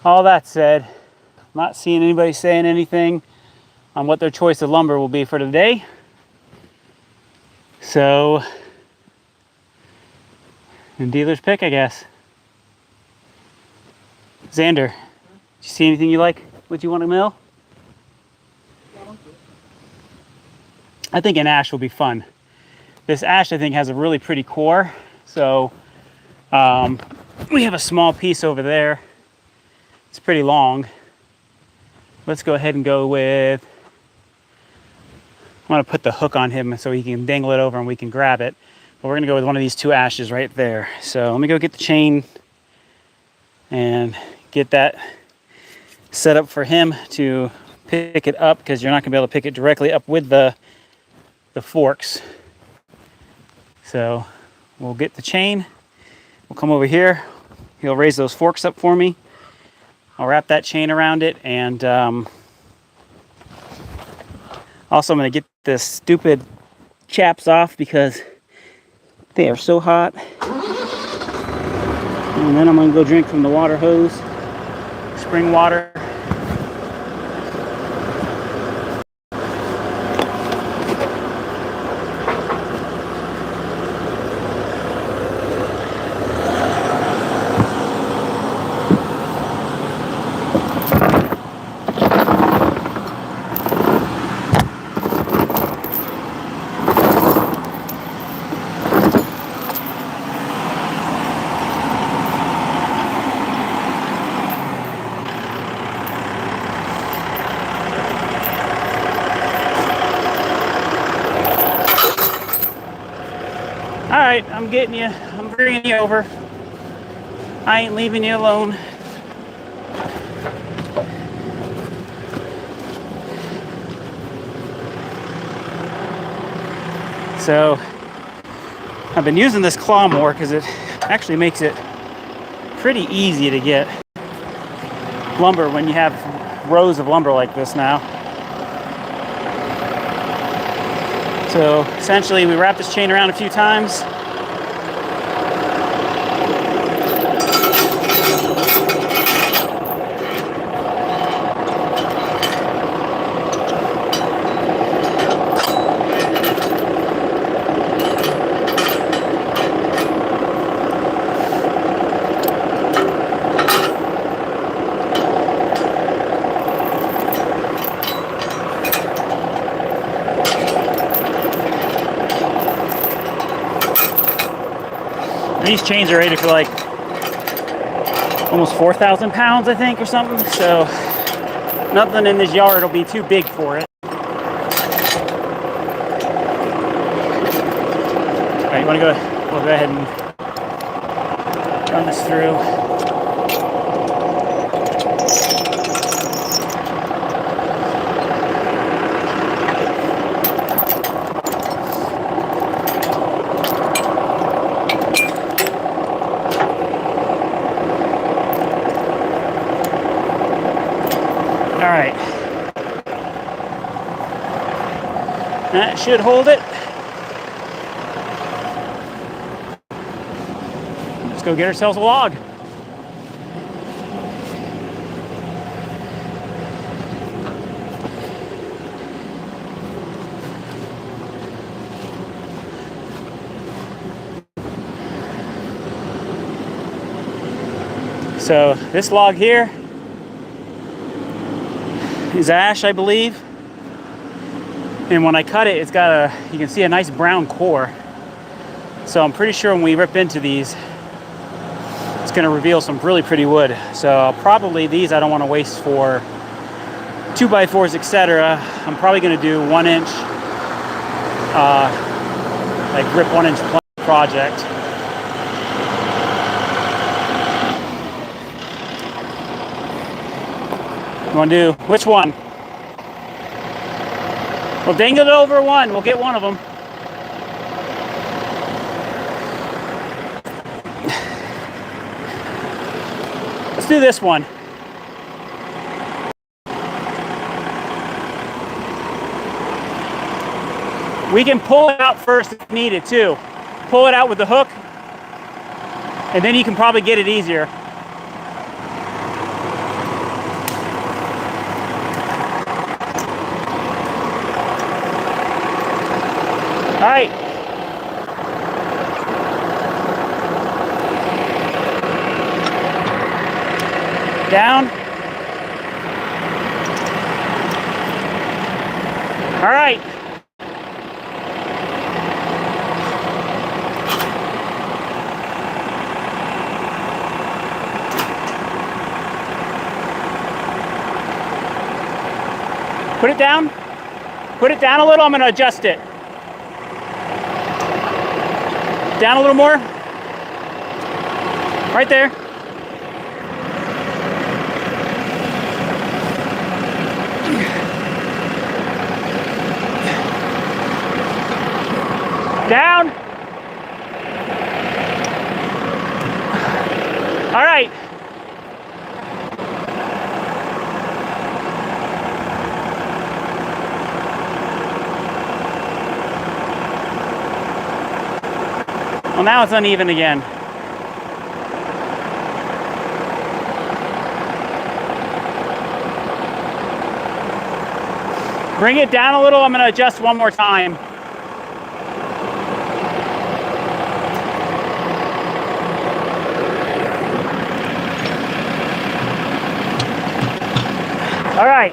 all that said, I'm not seeing anybody saying anything on what their choice of lumber will be for today. So, and dealer's pick, I guess. Xander, did you see anything you like? What you want to mill? I think an ash will be fun. This ash, I think, has a really pretty core. So, we have a small piece over there. It's pretty long. Let's go ahead and go with, I want to put the hook on him so he can dangle it over and we can grab it. But we're going to go with one of these 2 ashes right there. So let me go get the chain and get that set up for him to pick it up, because you're not going to be able to pick it directly up with the forks. So we'll get the chain. We'll come over here. He'll raise those forks up for me. I'll wrap that chain around it, and also I'm going to get this stupid chaps off because they are so hot. And then I'm going to go drink from the water hose, spring water. All right, I'm getting you. I'm bringing you over. I ain't leaving you alone. So I've been using this claw more because it actually makes it pretty easy to get lumber when you have rows of lumber like this now. So essentially we wrap this chain around a few times. These chains are rated for like almost 4,000 pounds, I think, or something. So nothing in this yard will be too big for it. All right, you want to go? We'll go ahead and run this through. That should hold it. Let's go get ourselves a log. So this log here is ash, I believe. And when I cut it, it's got you can see a nice brown core. So I'm pretty sure when we rip into these, it's gonna reveal some really pretty wood. So probably these I don't wanna waste for 2x4s, etc. I'm probably gonna do 1 inch, like rip 1 inch project. You want to do which one? We'll dangle it over one. We'll get one of them. Let's do this one. We can pull it out first if needed too. Pull it out with the hook, and then you can probably get it easier. All right. Down. All right. Put it down. Put it down a little. I'm going to adjust it. Down a little more. Right there. Down. All right. Well, now it's uneven again. Bring it down a little. I'm going to adjust one more time. All right.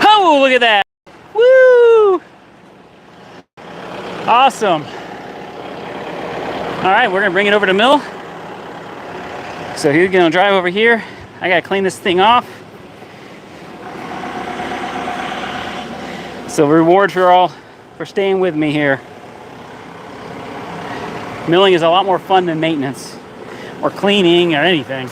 Oh, look at that. Woo! Awesome. All right, we're gonna bring it over to mill. So he's gonna drive over here. I gotta clean this thing off. So reward for staying with me here. Milling is a lot more fun than maintenance or cleaning or anything.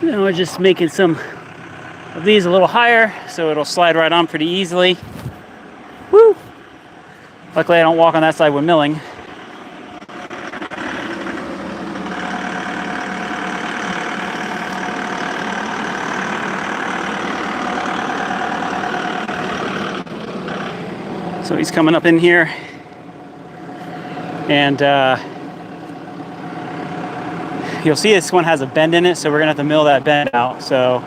And we're just making some of these a little higher so it'll slide right on pretty easily. Woo! Luckily I don't walk on that side when milling. So he's coming up in here, and you'll see this one has a bend in it, so we're gonna have to mill that bend out. So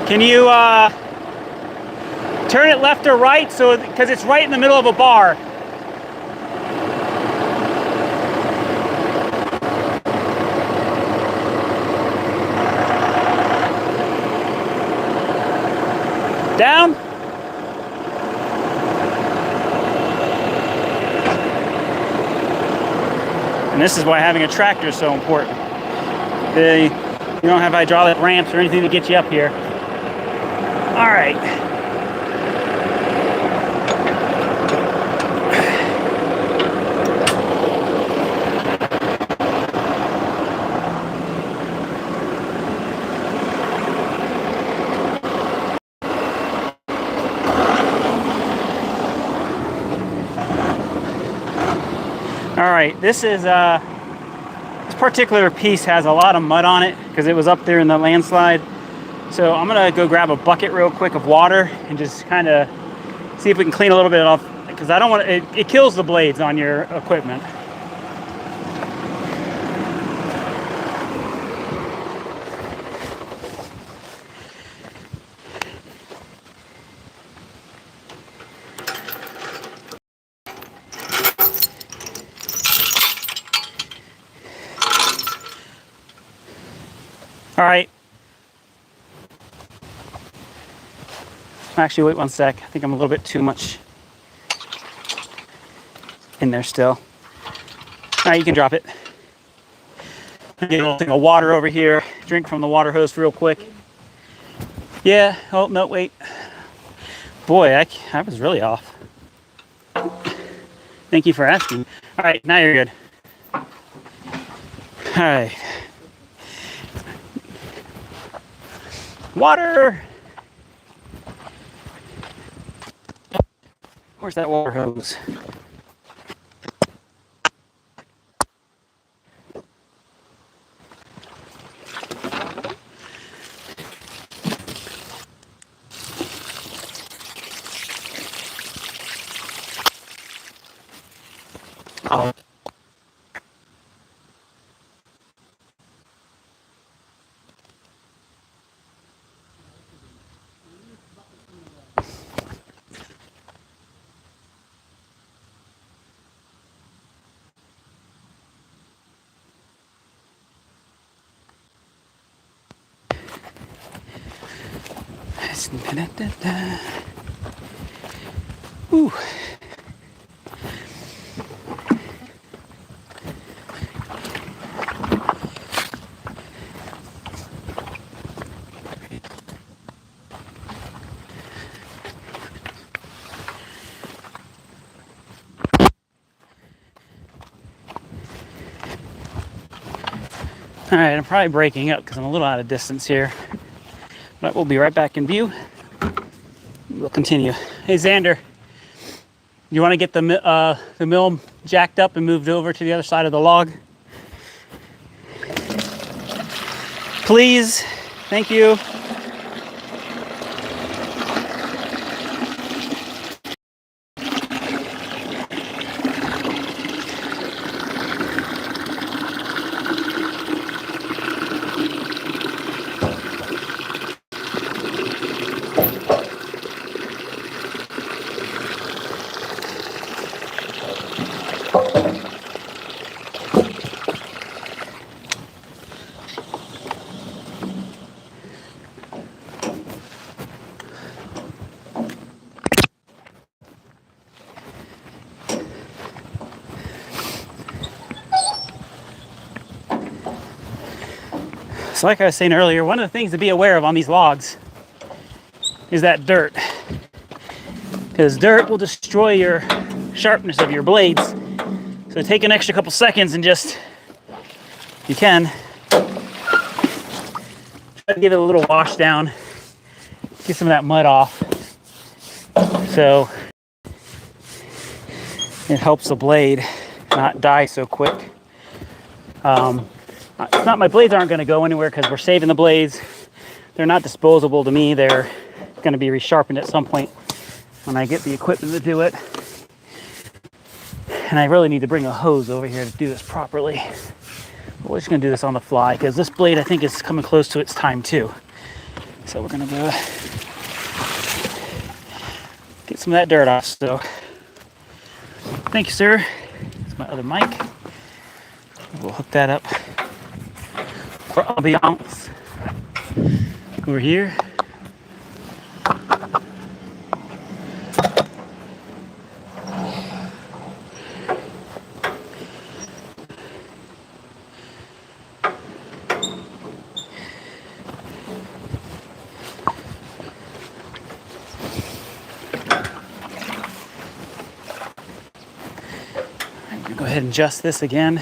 can you Turn it left or right, so because it's right in the middle of a bar. Down. And this is why having a tractor is so important. You don't have hydraulic ramps or anything to get you up here. All right. All right, this particular piece has a lot of mud on it because it was up there in the landslide. So I'm gonna go grab a bucket real quick of water and just kind of see if we can clean a little bit off, because I don't want it kills the blades on your equipment. All right. Actually, wait one sec. I think I'm a little bit too much in there still. All right, you can drop it. Get a little thing of water over here. Drink from the water hose real quick. Yeah. Oh, no, wait. Boy, I was really off. Thank you for asking. All right, now you're good. All right. Water! Where's that water hose? Oh. Ooh. All right, I'm probably breaking up because I'm a little out of distance here, but we'll be right back in view. We'll continue. Hey, Xander, you want to get the mill jacked up and moved over to the other side of the log? Please, thank you. So like I was saying earlier, one of the things to be aware of on these logs is that dirt. Because dirt will destroy your sharpness of your blades. So take an extra couple seconds and just, if you can, try to give it a little wash down. Get some of that mud off. So it helps the blade not die so quick. It's not, my blades aren't going to go anywhere because we're saving the blades. They're not disposable to me. They're going to be resharpened at some point when I get the equipment to do it. And I really need to bring a hose over here to do this properly. But we're just going to do this on the fly because this blade I think is coming close to its time too. So we're going to go. some of that dirt off. So thank you, sir. That's my other mic. We'll hook that up for ambiance over here. Go ahead and adjust this again.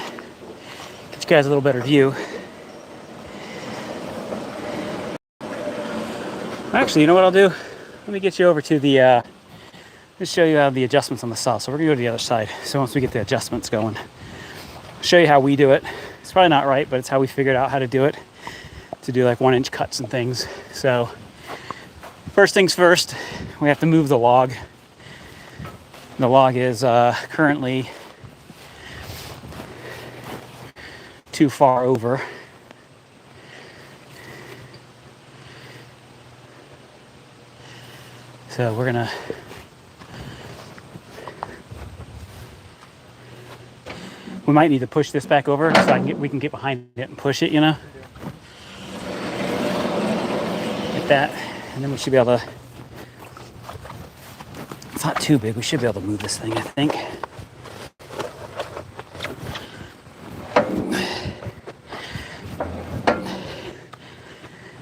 Get you guys a little better view. Actually, you know what I'll do? Let me get you over to the, let's show you how the adjustments on the saw. So we're gonna go to the other side. So once we get the adjustments going, I'll show you how we do it. It's probably not right, but it's how we figured out how to do it, to do like 1-inch cuts and things. So first things first, we have to move the log. The log is currently too far over. So we're gonna we might need to push this back over so we can get behind it and push it, you know, like that, and then we should be able to. It's not too big. We should be able to move this thing, I think.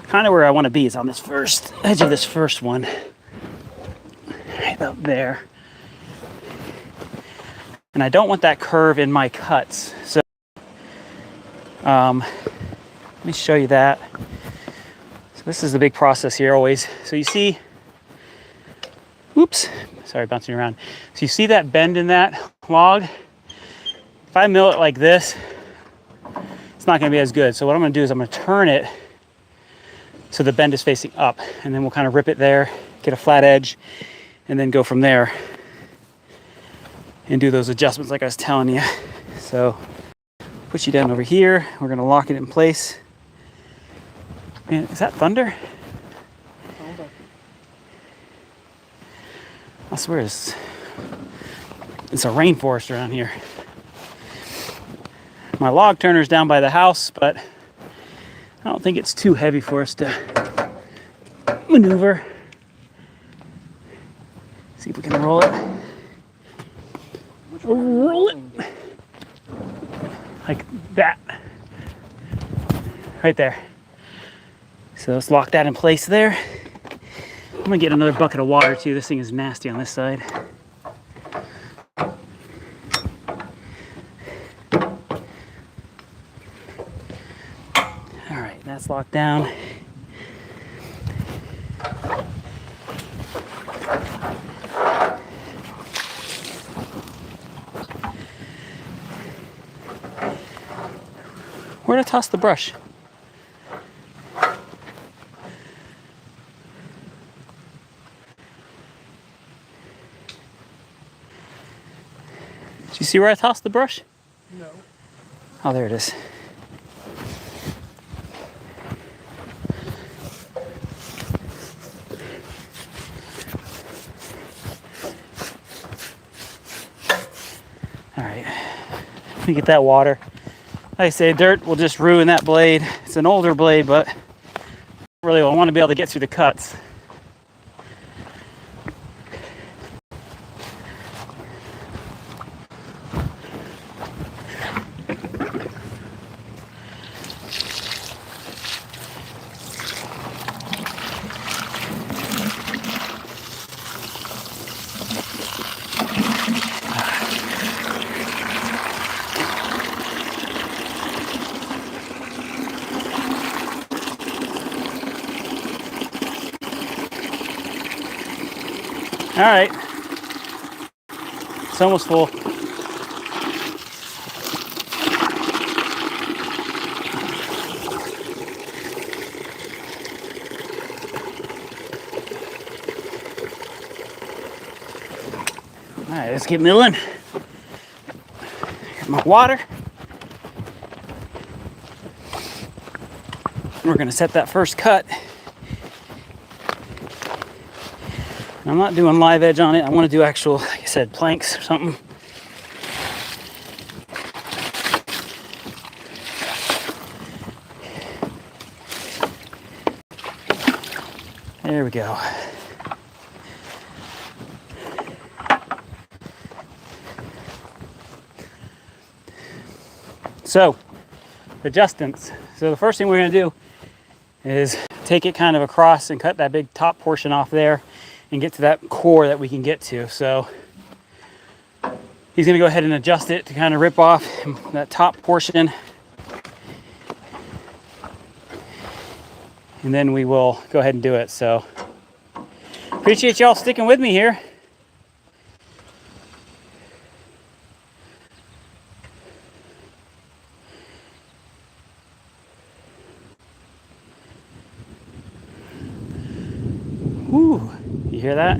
Kind of where I want to be is on this first edge of this first one, right about there. And I don't want that curve in my cuts. So let me show you that. So this is the big process here always. So you see, oops, sorry, bouncing around. So you see that bend in that log? If I mill it like this, it's not going to be as good. So what I'm going to do is I'm going to turn it so the bend is facing up, and then we'll kind of rip it there, get a flat edge, and then go from there and do those adjustments like I was telling you. So put you down over here. We're gonna lock it in place. Man, is that thunder? I swear it's a rainforest around here. My log turner's down by the house, but I don't think it's too heavy for us to maneuver. See if we can roll it. Roll it like that, right there. So let's lock that in place there. I'm gonna get another bucket of water too. This thing is nasty on this side. All right, that's locked down. Where'd I toss the brush? Did you see where I tossed the brush? No. Oh, there it is. All right, let me get that water. Like I say, dirt will just ruin that blade. It's an older blade, but really I want to be able to get through the cuts. All right, it's almost full. All right, let's get milling. Get my water. We're gonna set that first cut. I'm not doing live edge on it. I want to do actual, like I said, planks or something. There we go. So, adjustments. So the first thing we're going to do is take it kind of across and cut that big top portion off there and get to that core that we can get to. So he's going to go ahead and adjust it to kind of rip off that top portion. And then we will go ahead and do it. So appreciate y'all sticking with me here. Whoo, you hear that?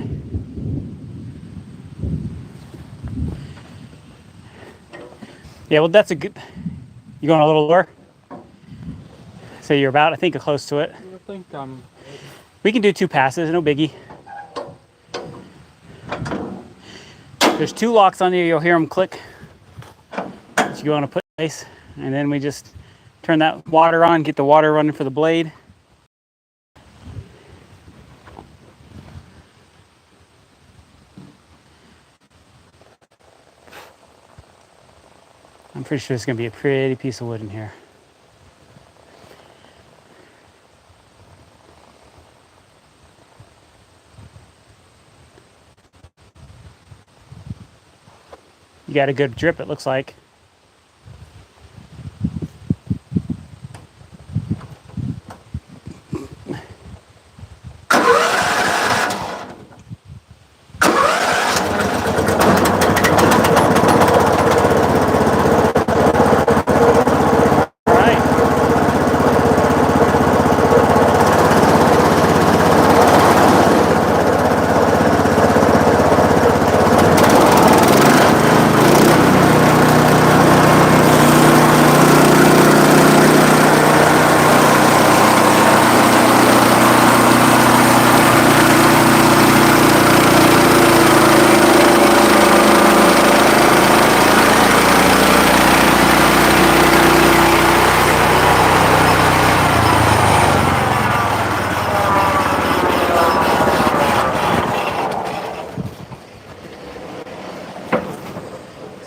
Yeah, well, that's a good. You going a little lower? So you're about, I think, close to it. I think We can do 2 passes, no biggie. There's 2 locks on there. You'll hear them click that you go on to put in place, and then we just turn that water on, get the water running for the blade. I'm pretty sure it's going to be a pretty piece of wood in here. You got a good drip, it looks like.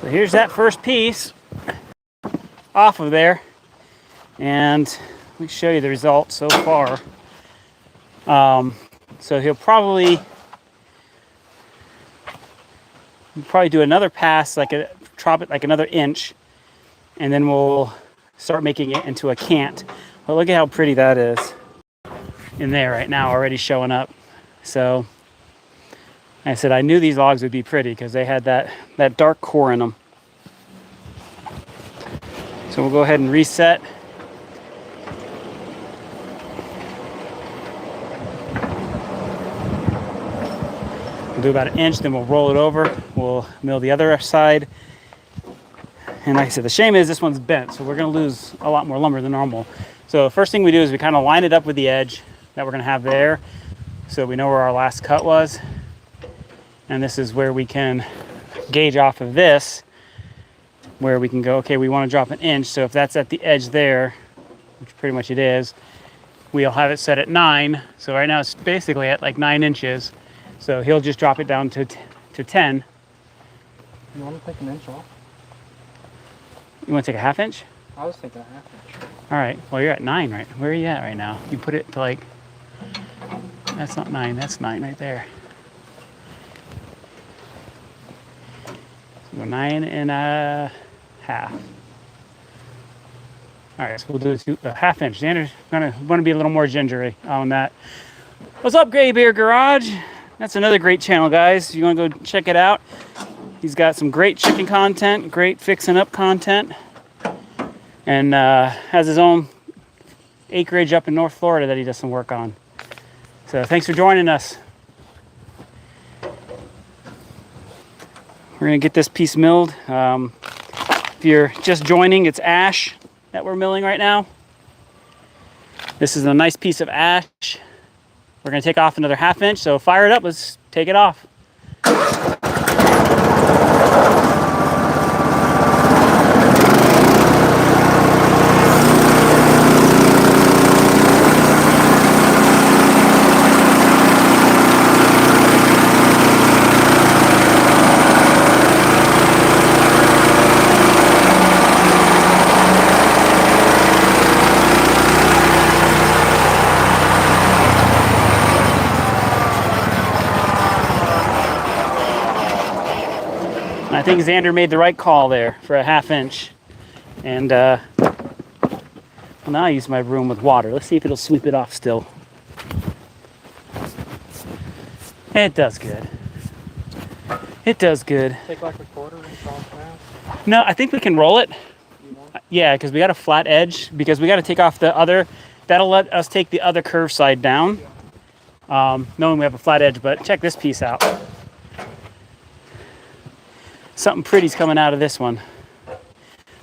So here's that first piece off of there, and let me show you the results so far. So he'll probably do another pass, drop it like another inch, and then we'll start making it into a cant. But look at how pretty that is in there right now, already showing up. So I said I knew these logs would be pretty because they had that dark core in them. So we'll go ahead and reset. We'll do about an inch, then we'll roll it over. We'll mill the other side. And like I said, the shame is this one's bent, so we're going to lose a lot more lumber than normal. So the first thing we do is we kind of line it up with the edge that we're going to have there, so we know where our last cut was. And this is where we can gauge off of this, where we can go, okay, we want to drop an inch. So if that's at the edge there, which pretty much it is, we'll have it set at 9. So right now it's basically at like 9 inches. So he'll just drop it down to 10. you want to take an inch off? You want to take a 1/2 inch? I was thinking a 1/2 inch. All right, well, you're at 9, right? Where are you at right now? You put it to like, that's not 9, that's 9 right there. So 9 1/2. All right, so we'll do a 1/2 inch. Xander's gonna want to be a little more gingery on that. What's up, Gray Bear Garage? That's another great channel, guys. You want to go check it out? He's got some great chicken content, great fixing up content, and has his own acreage up in North Florida that he does some work on. So thanks for joining us. We're gonna get this piece milled. If you're just joining, it's ash that we're milling right now. This is a nice piece of ash. We're gonna take off another 1/2 inch, so fire it up. Let's take it off. I think Xander made the right call there for a 1/2 inch. And well, now I use my broom with water. Let's see if it'll sweep it off still. It does good. It does good. Take like a quarter and saw it now. No, I think we can roll it. You want? Yeah, because we got a flat edge. Because we got to take off the other. That'll let us take the other curve side down. Knowing we have a flat edge, but check this piece out. Something pretty's coming out of this one.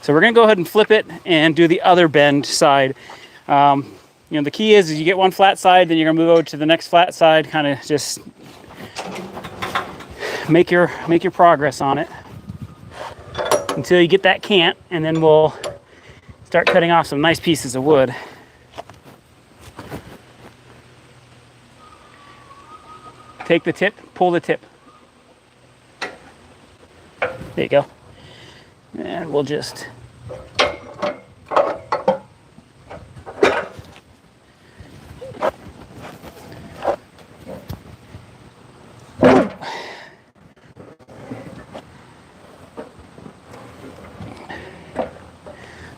So we're gonna go ahead and flip it and do the other bend side. You know, the key is you get one flat side, then you're gonna move over to the next flat side, kind of just make your progress on it until you get that cant, and then we'll start cutting off some nice pieces of wood. Take the tip, pull the tip. There you go. And we'll just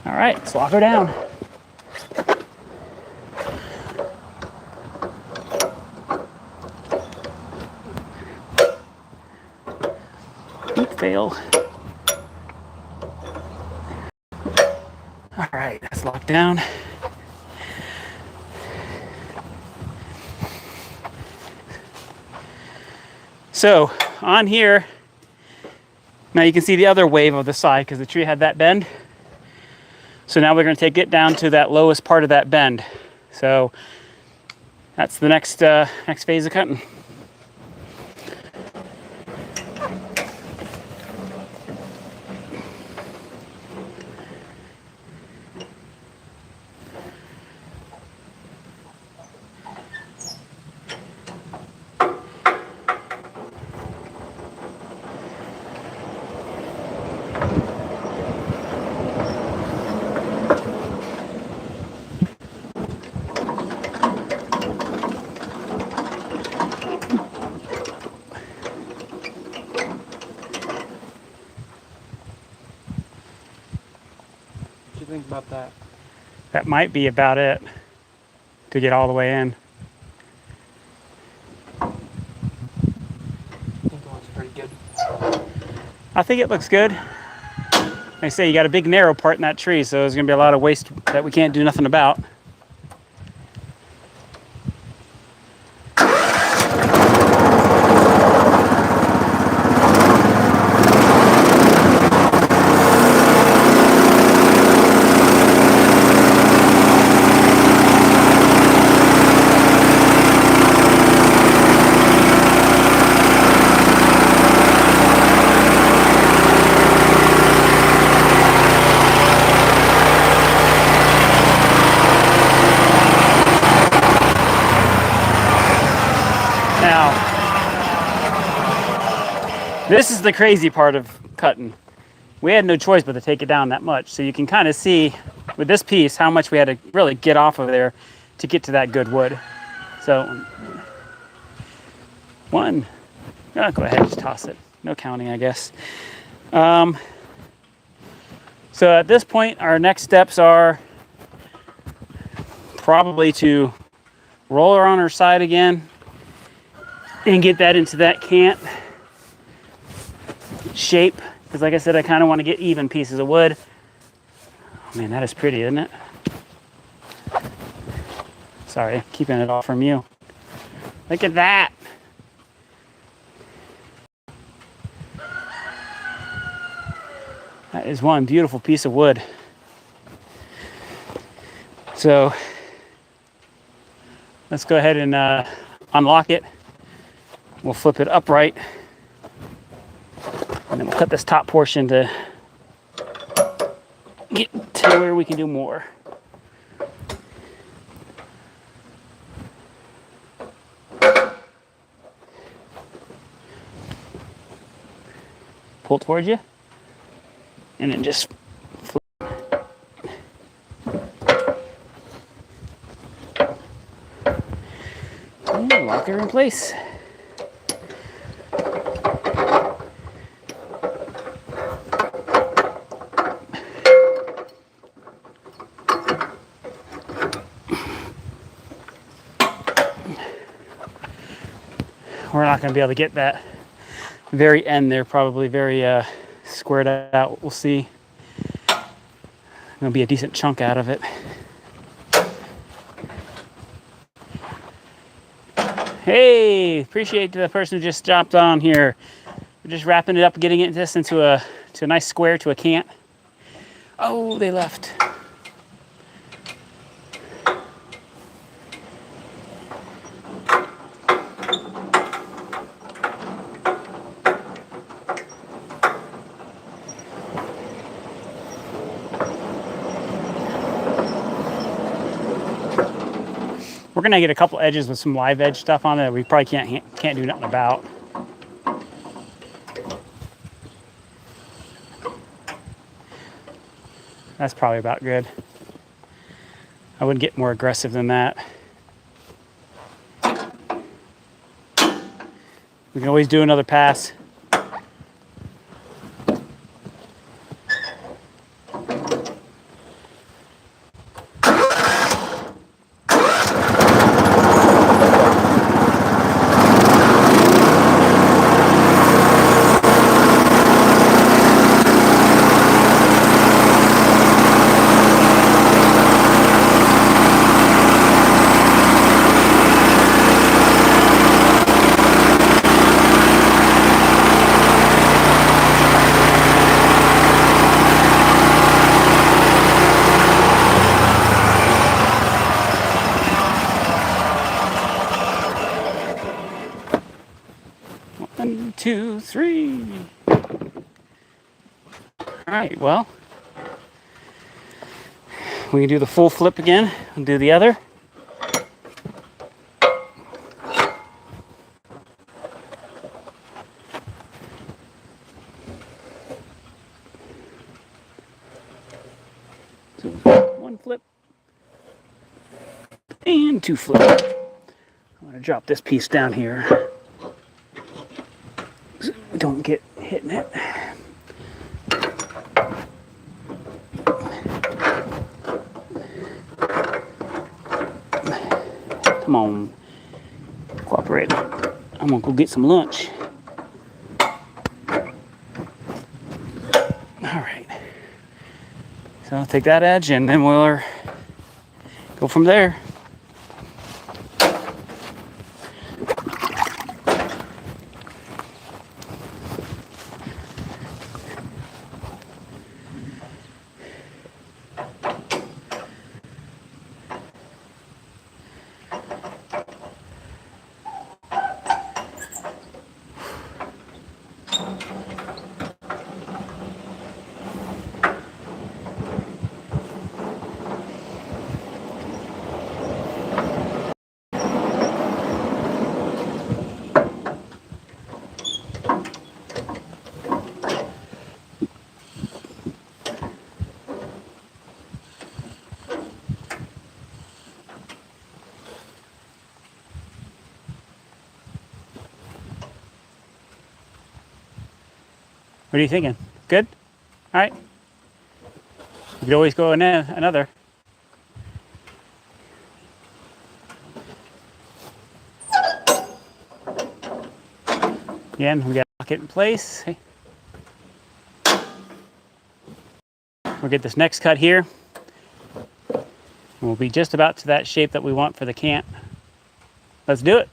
all right, let's lock her down. Fail. All right, that's locked down. So on here, now you can see the other wave of the side because the tree had that bend. So now we're going to take it down to that lowest part of that bend. So that's the next phase of cutting. What do you think about that? That might be about it to get all the way in. I think it looks pretty good. I think it looks good. Like I say, you got a big narrow part in that tree, so there's gonna be a lot of waste that we can't do nothing about. Now, this is the crazy part of cutting. We had no choice but to take it down that much. So you can kind of see with this piece how much we had to really get off of there to get to that good wood. So, one, oh, go ahead, just toss it. No counting, I guess. So at this point, our next steps are probably to roll her on her side again and get that into that cant shape. Because like I said, I kind of want to get even pieces of wood. Oh man, that is pretty, isn't it? Sorry, keeping it all from you. Look at that. That is one beautiful piece of wood. So let's go ahead and unlock it We'll flip it upright, and then we'll cut this top portion to get to where we can do more. Pull towards you, and then just flip. And lock her in place. We're not going to be able to get that very end there, probably very squared out. We'll see. There'll be a decent chunk out of it. Hey, appreciate the person who just dropped on here. We're just wrapping it up, getting this into a nice square, to a cant. Oh, they left. We're gonna get a couple edges with some live edge stuff on it that we probably can't do nothing about. That's probably about good. I wouldn't get more aggressive than that. We can always do another pass. One, two, three. All right, well, we can do the full flip again and do the other. So one flip and two flip. I'm going to drop this piece down here so we don't get hit in it. Come on, cooperate. I'm gonna go get some lunch. All right. So I'll take that edge and then we'll go from there. What are you thinking? Good? All right. You could always go another. Again, we got to lock it in place. We'll get this next cut here. And we'll be just about to that shape that we want for the cant. Let's do it.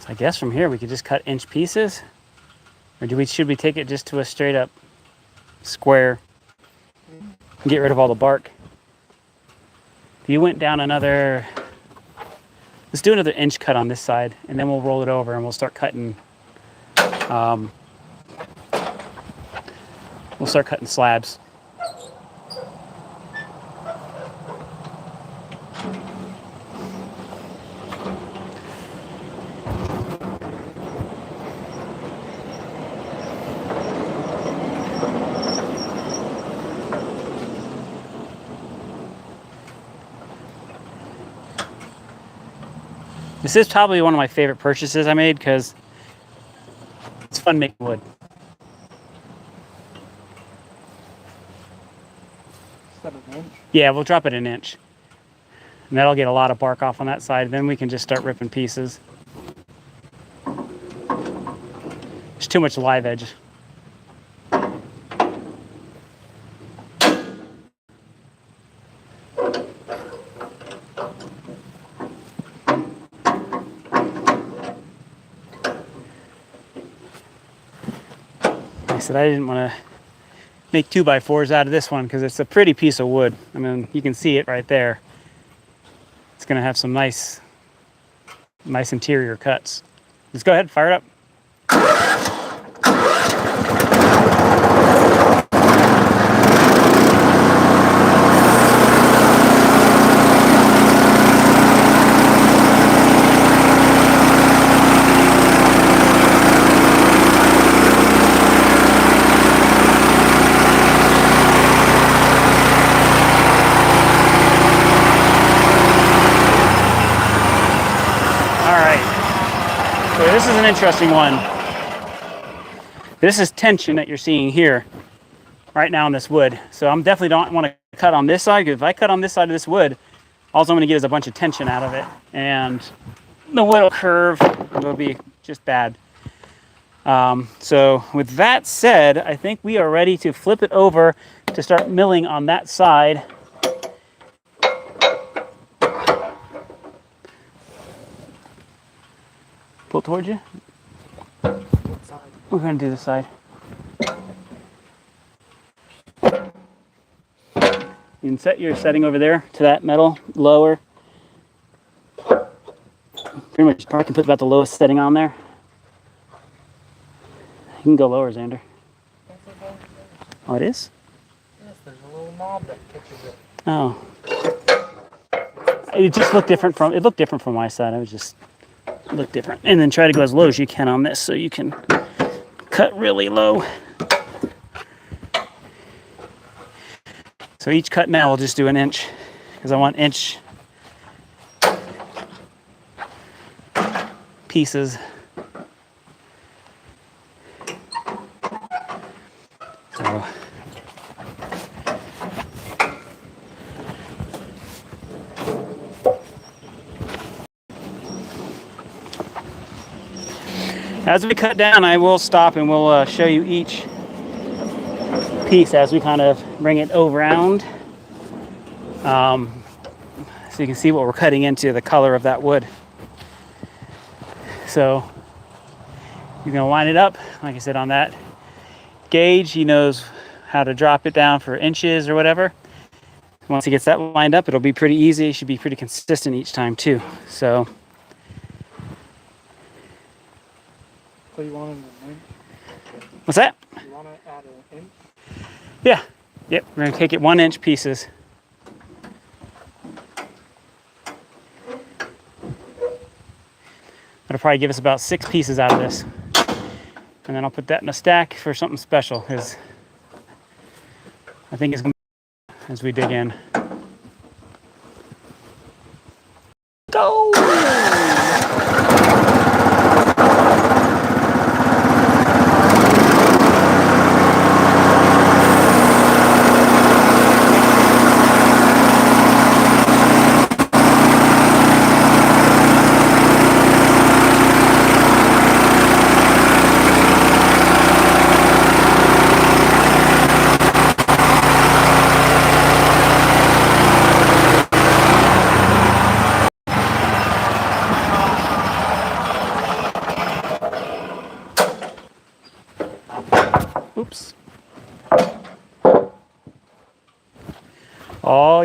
So I guess from here we could just cut inch pieces, or should we take it just to a straight up square and get rid of all the bark? If you went down another, let's do another inch cut on this side, and then we'll roll it over and we'll start cutting. We'll start cutting slabs. This is probably one of my favorite purchases I made because it's fun making wood. Instead of an inch. Yeah, we'll drop it an inch. And that'll get a lot of bark off on that side. Then we can just start ripping pieces. There's too much live edge. I said I didn't want to make 2x4s out of this one because it's a pretty piece of wood. I mean, you can see it right there. It's going to have some nice interior cuts. Just go ahead, fire it up. So this is an interesting one. This is tension that you're seeing here right now on this wood. So I'm definitely don't want to cut on this side, because if I cut on this side of this wood, all I'm going to get is a bunch of tension out of it, and the wood will curve. It'll be just bad. So with that said, I think we are ready to flip it over to start milling on that side. Pull towards you. We're going to do this side. You can set your setting over there to that metal lower. Pretty much probably can put about the lowest setting on there. You can go lower, Xander. Oh, it is? Yes, there's a little knob that catches it. Oh. It just looked different from my side. I was just look different. And then try to go as low as you can on this so you can cut really low. So each cut now will just do an inch because I want inch pieces. So as we cut down, I will stop and we'll show you each piece as we kind of bring it around. So you can see what we're cutting into, the color of that wood. So you're going to line it up, like I said, on that gauge. He knows how to drop it down for inches or whatever. Once he gets that lined up, it'll be pretty easy. It should be pretty consistent each time too. So you want an inch? what's that? You want to add an inch? Yeah. Yep. We're going to take it 1 inch pieces. That'll probably give us about 6 pieces out of this. And then I'll put that in a stack for something special, because I think it's going to be as we dig in. Go!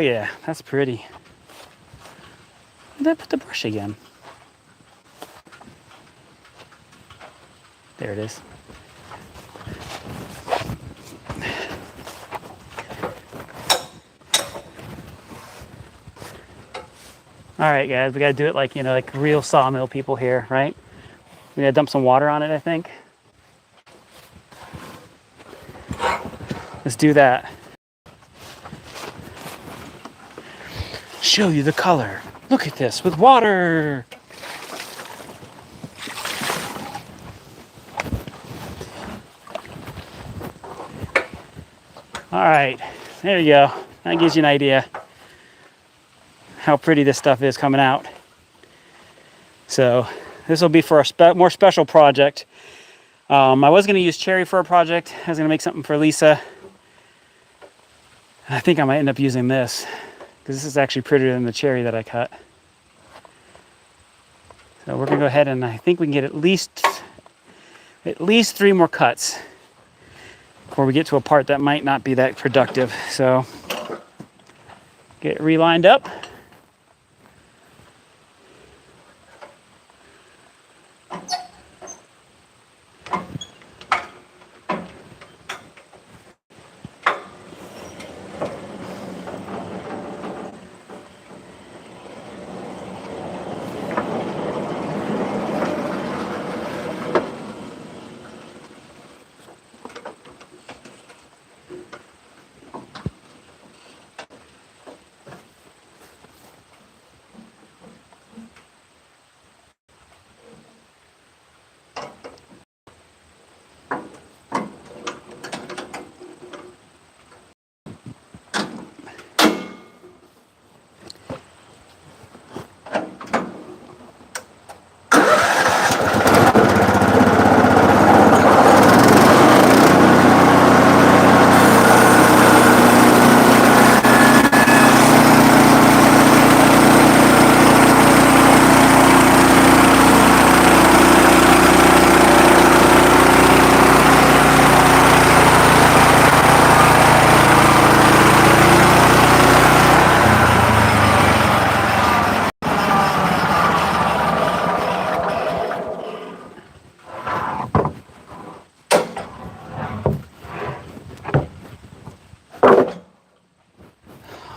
yeah, that's pretty. Where'd I put the brush again? There it is. All right, guys, we gotta do it like, you know, like real sawmill people here, right? We gotta dump some water on it, I think. Let's do that. Show you the color. Look at this with water. All right, there you go. That gives you an idea how pretty this stuff is coming out. So this will be for a more special project. I was going to use cherry for a project. I was going to make something for Lisa. I think I might end up using this because this is actually prettier than the cherry that I cut. So we're going to go ahead and I think we can get at least 3 more cuts before we get to a part that might not be that productive. So get relined up.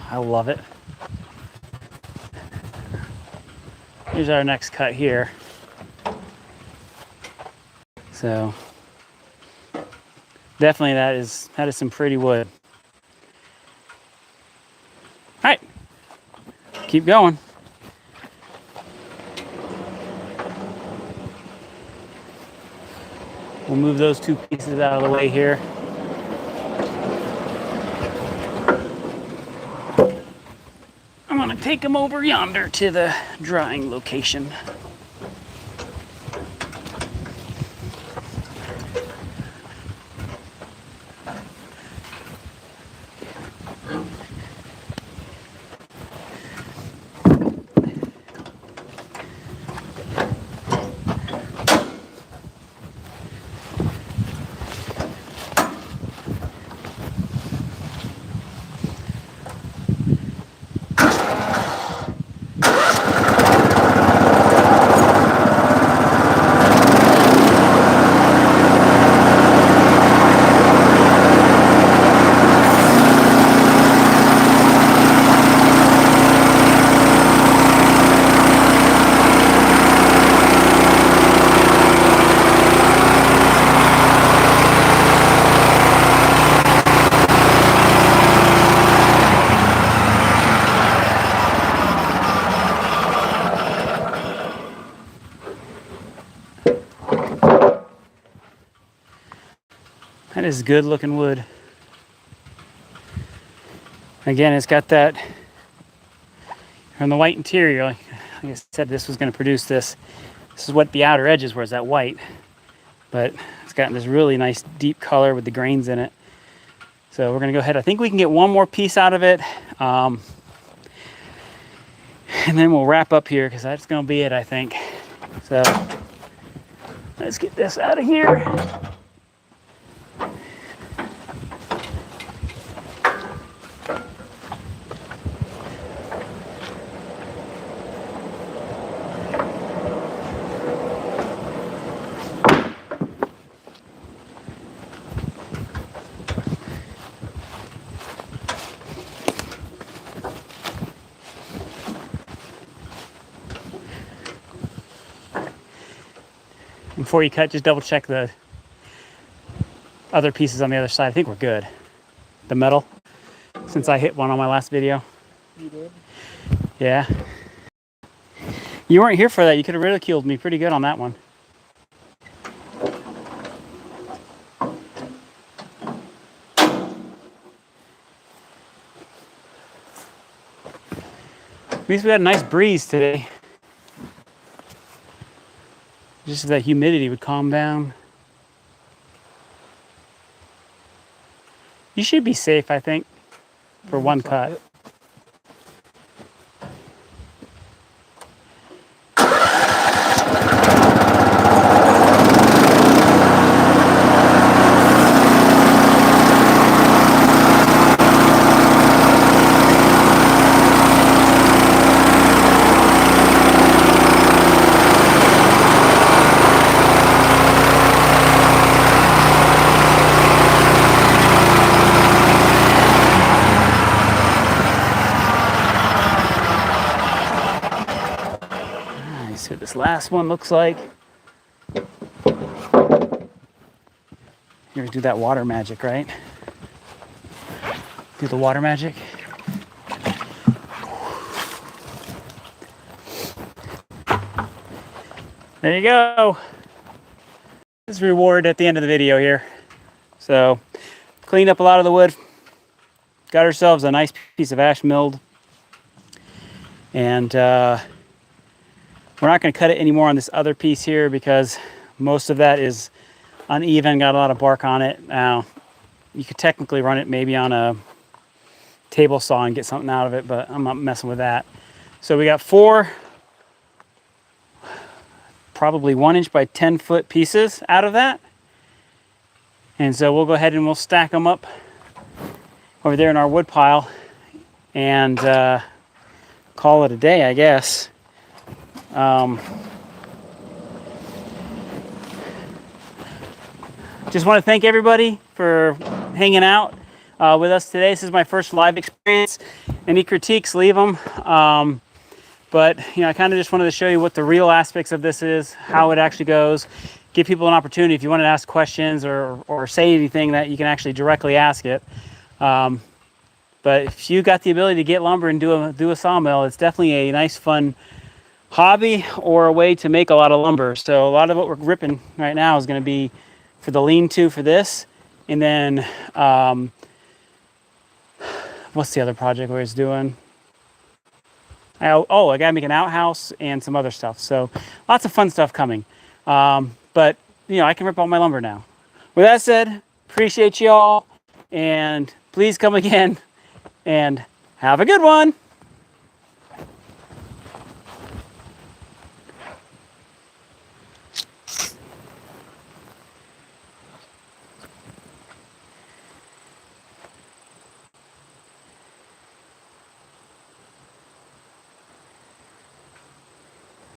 I love it. Here's our next cut here. So definitely that is some pretty wood. All right, keep going. We'll move those 2 pieces out of the way here. I'm gonna take them over yonder to the drying location. That is good looking wood. Again, it's got that from the white interior. Like I said, this was going to produce this. This is what the outer edges was, that white. But it's got this really nice deep color with the grains in it. So we're going to go ahead. I think we can get one more piece out of it. And then we'll wrap up here because that's going to be it, I think. So let's get this out of here. Before you cut, just double check the other pieces on the other side. I think we're good. The metal, since I hit one on my last video. You did? Yeah. You weren't here for that. You could have ridiculed me pretty good on that one. At least we had a nice breeze today. Just so that humidity would calm down. You should be safe, I think, for one cut. See what this last one looks like. Here, do that water magic, right? Do the water magic. There you go. This is reward at the end of the video here. So, cleaned up a lot of the wood. Got ourselves a nice piece of ash milled. And we're not going to cut it anymore on this other piece here because most of that is uneven, got a lot of bark on it. Now, you could technically run it maybe on a table saw and get something out of it, but I'm not messing with that. So we got 4 probably 1 inch by 10 foot pieces out of that. And so we'll go ahead and we'll stack them up over there in our wood pile and call it a day, I guess. Just want to thank everybody for hanging out with us today. This is my first live experience. Any critiques, leave them. But I kind of just wanted to show you what the real aspects of this is, how it actually goes, give people an opportunity if you want to ask questions or say anything that you can actually directly ask it. But if you got the ability to get lumber and do a sawmill, it's definitely a nice, fun hobby or a way to make a lot of lumber. So a lot of what we're ripping right now is going to be for the lean-to for this. And then, what's the other project we're doing? I got to make an outhouse and some other stuff. So lots of fun stuff coming. But, I can rip all my lumber now. With that said, appreciate you all. And please come again and have a good one.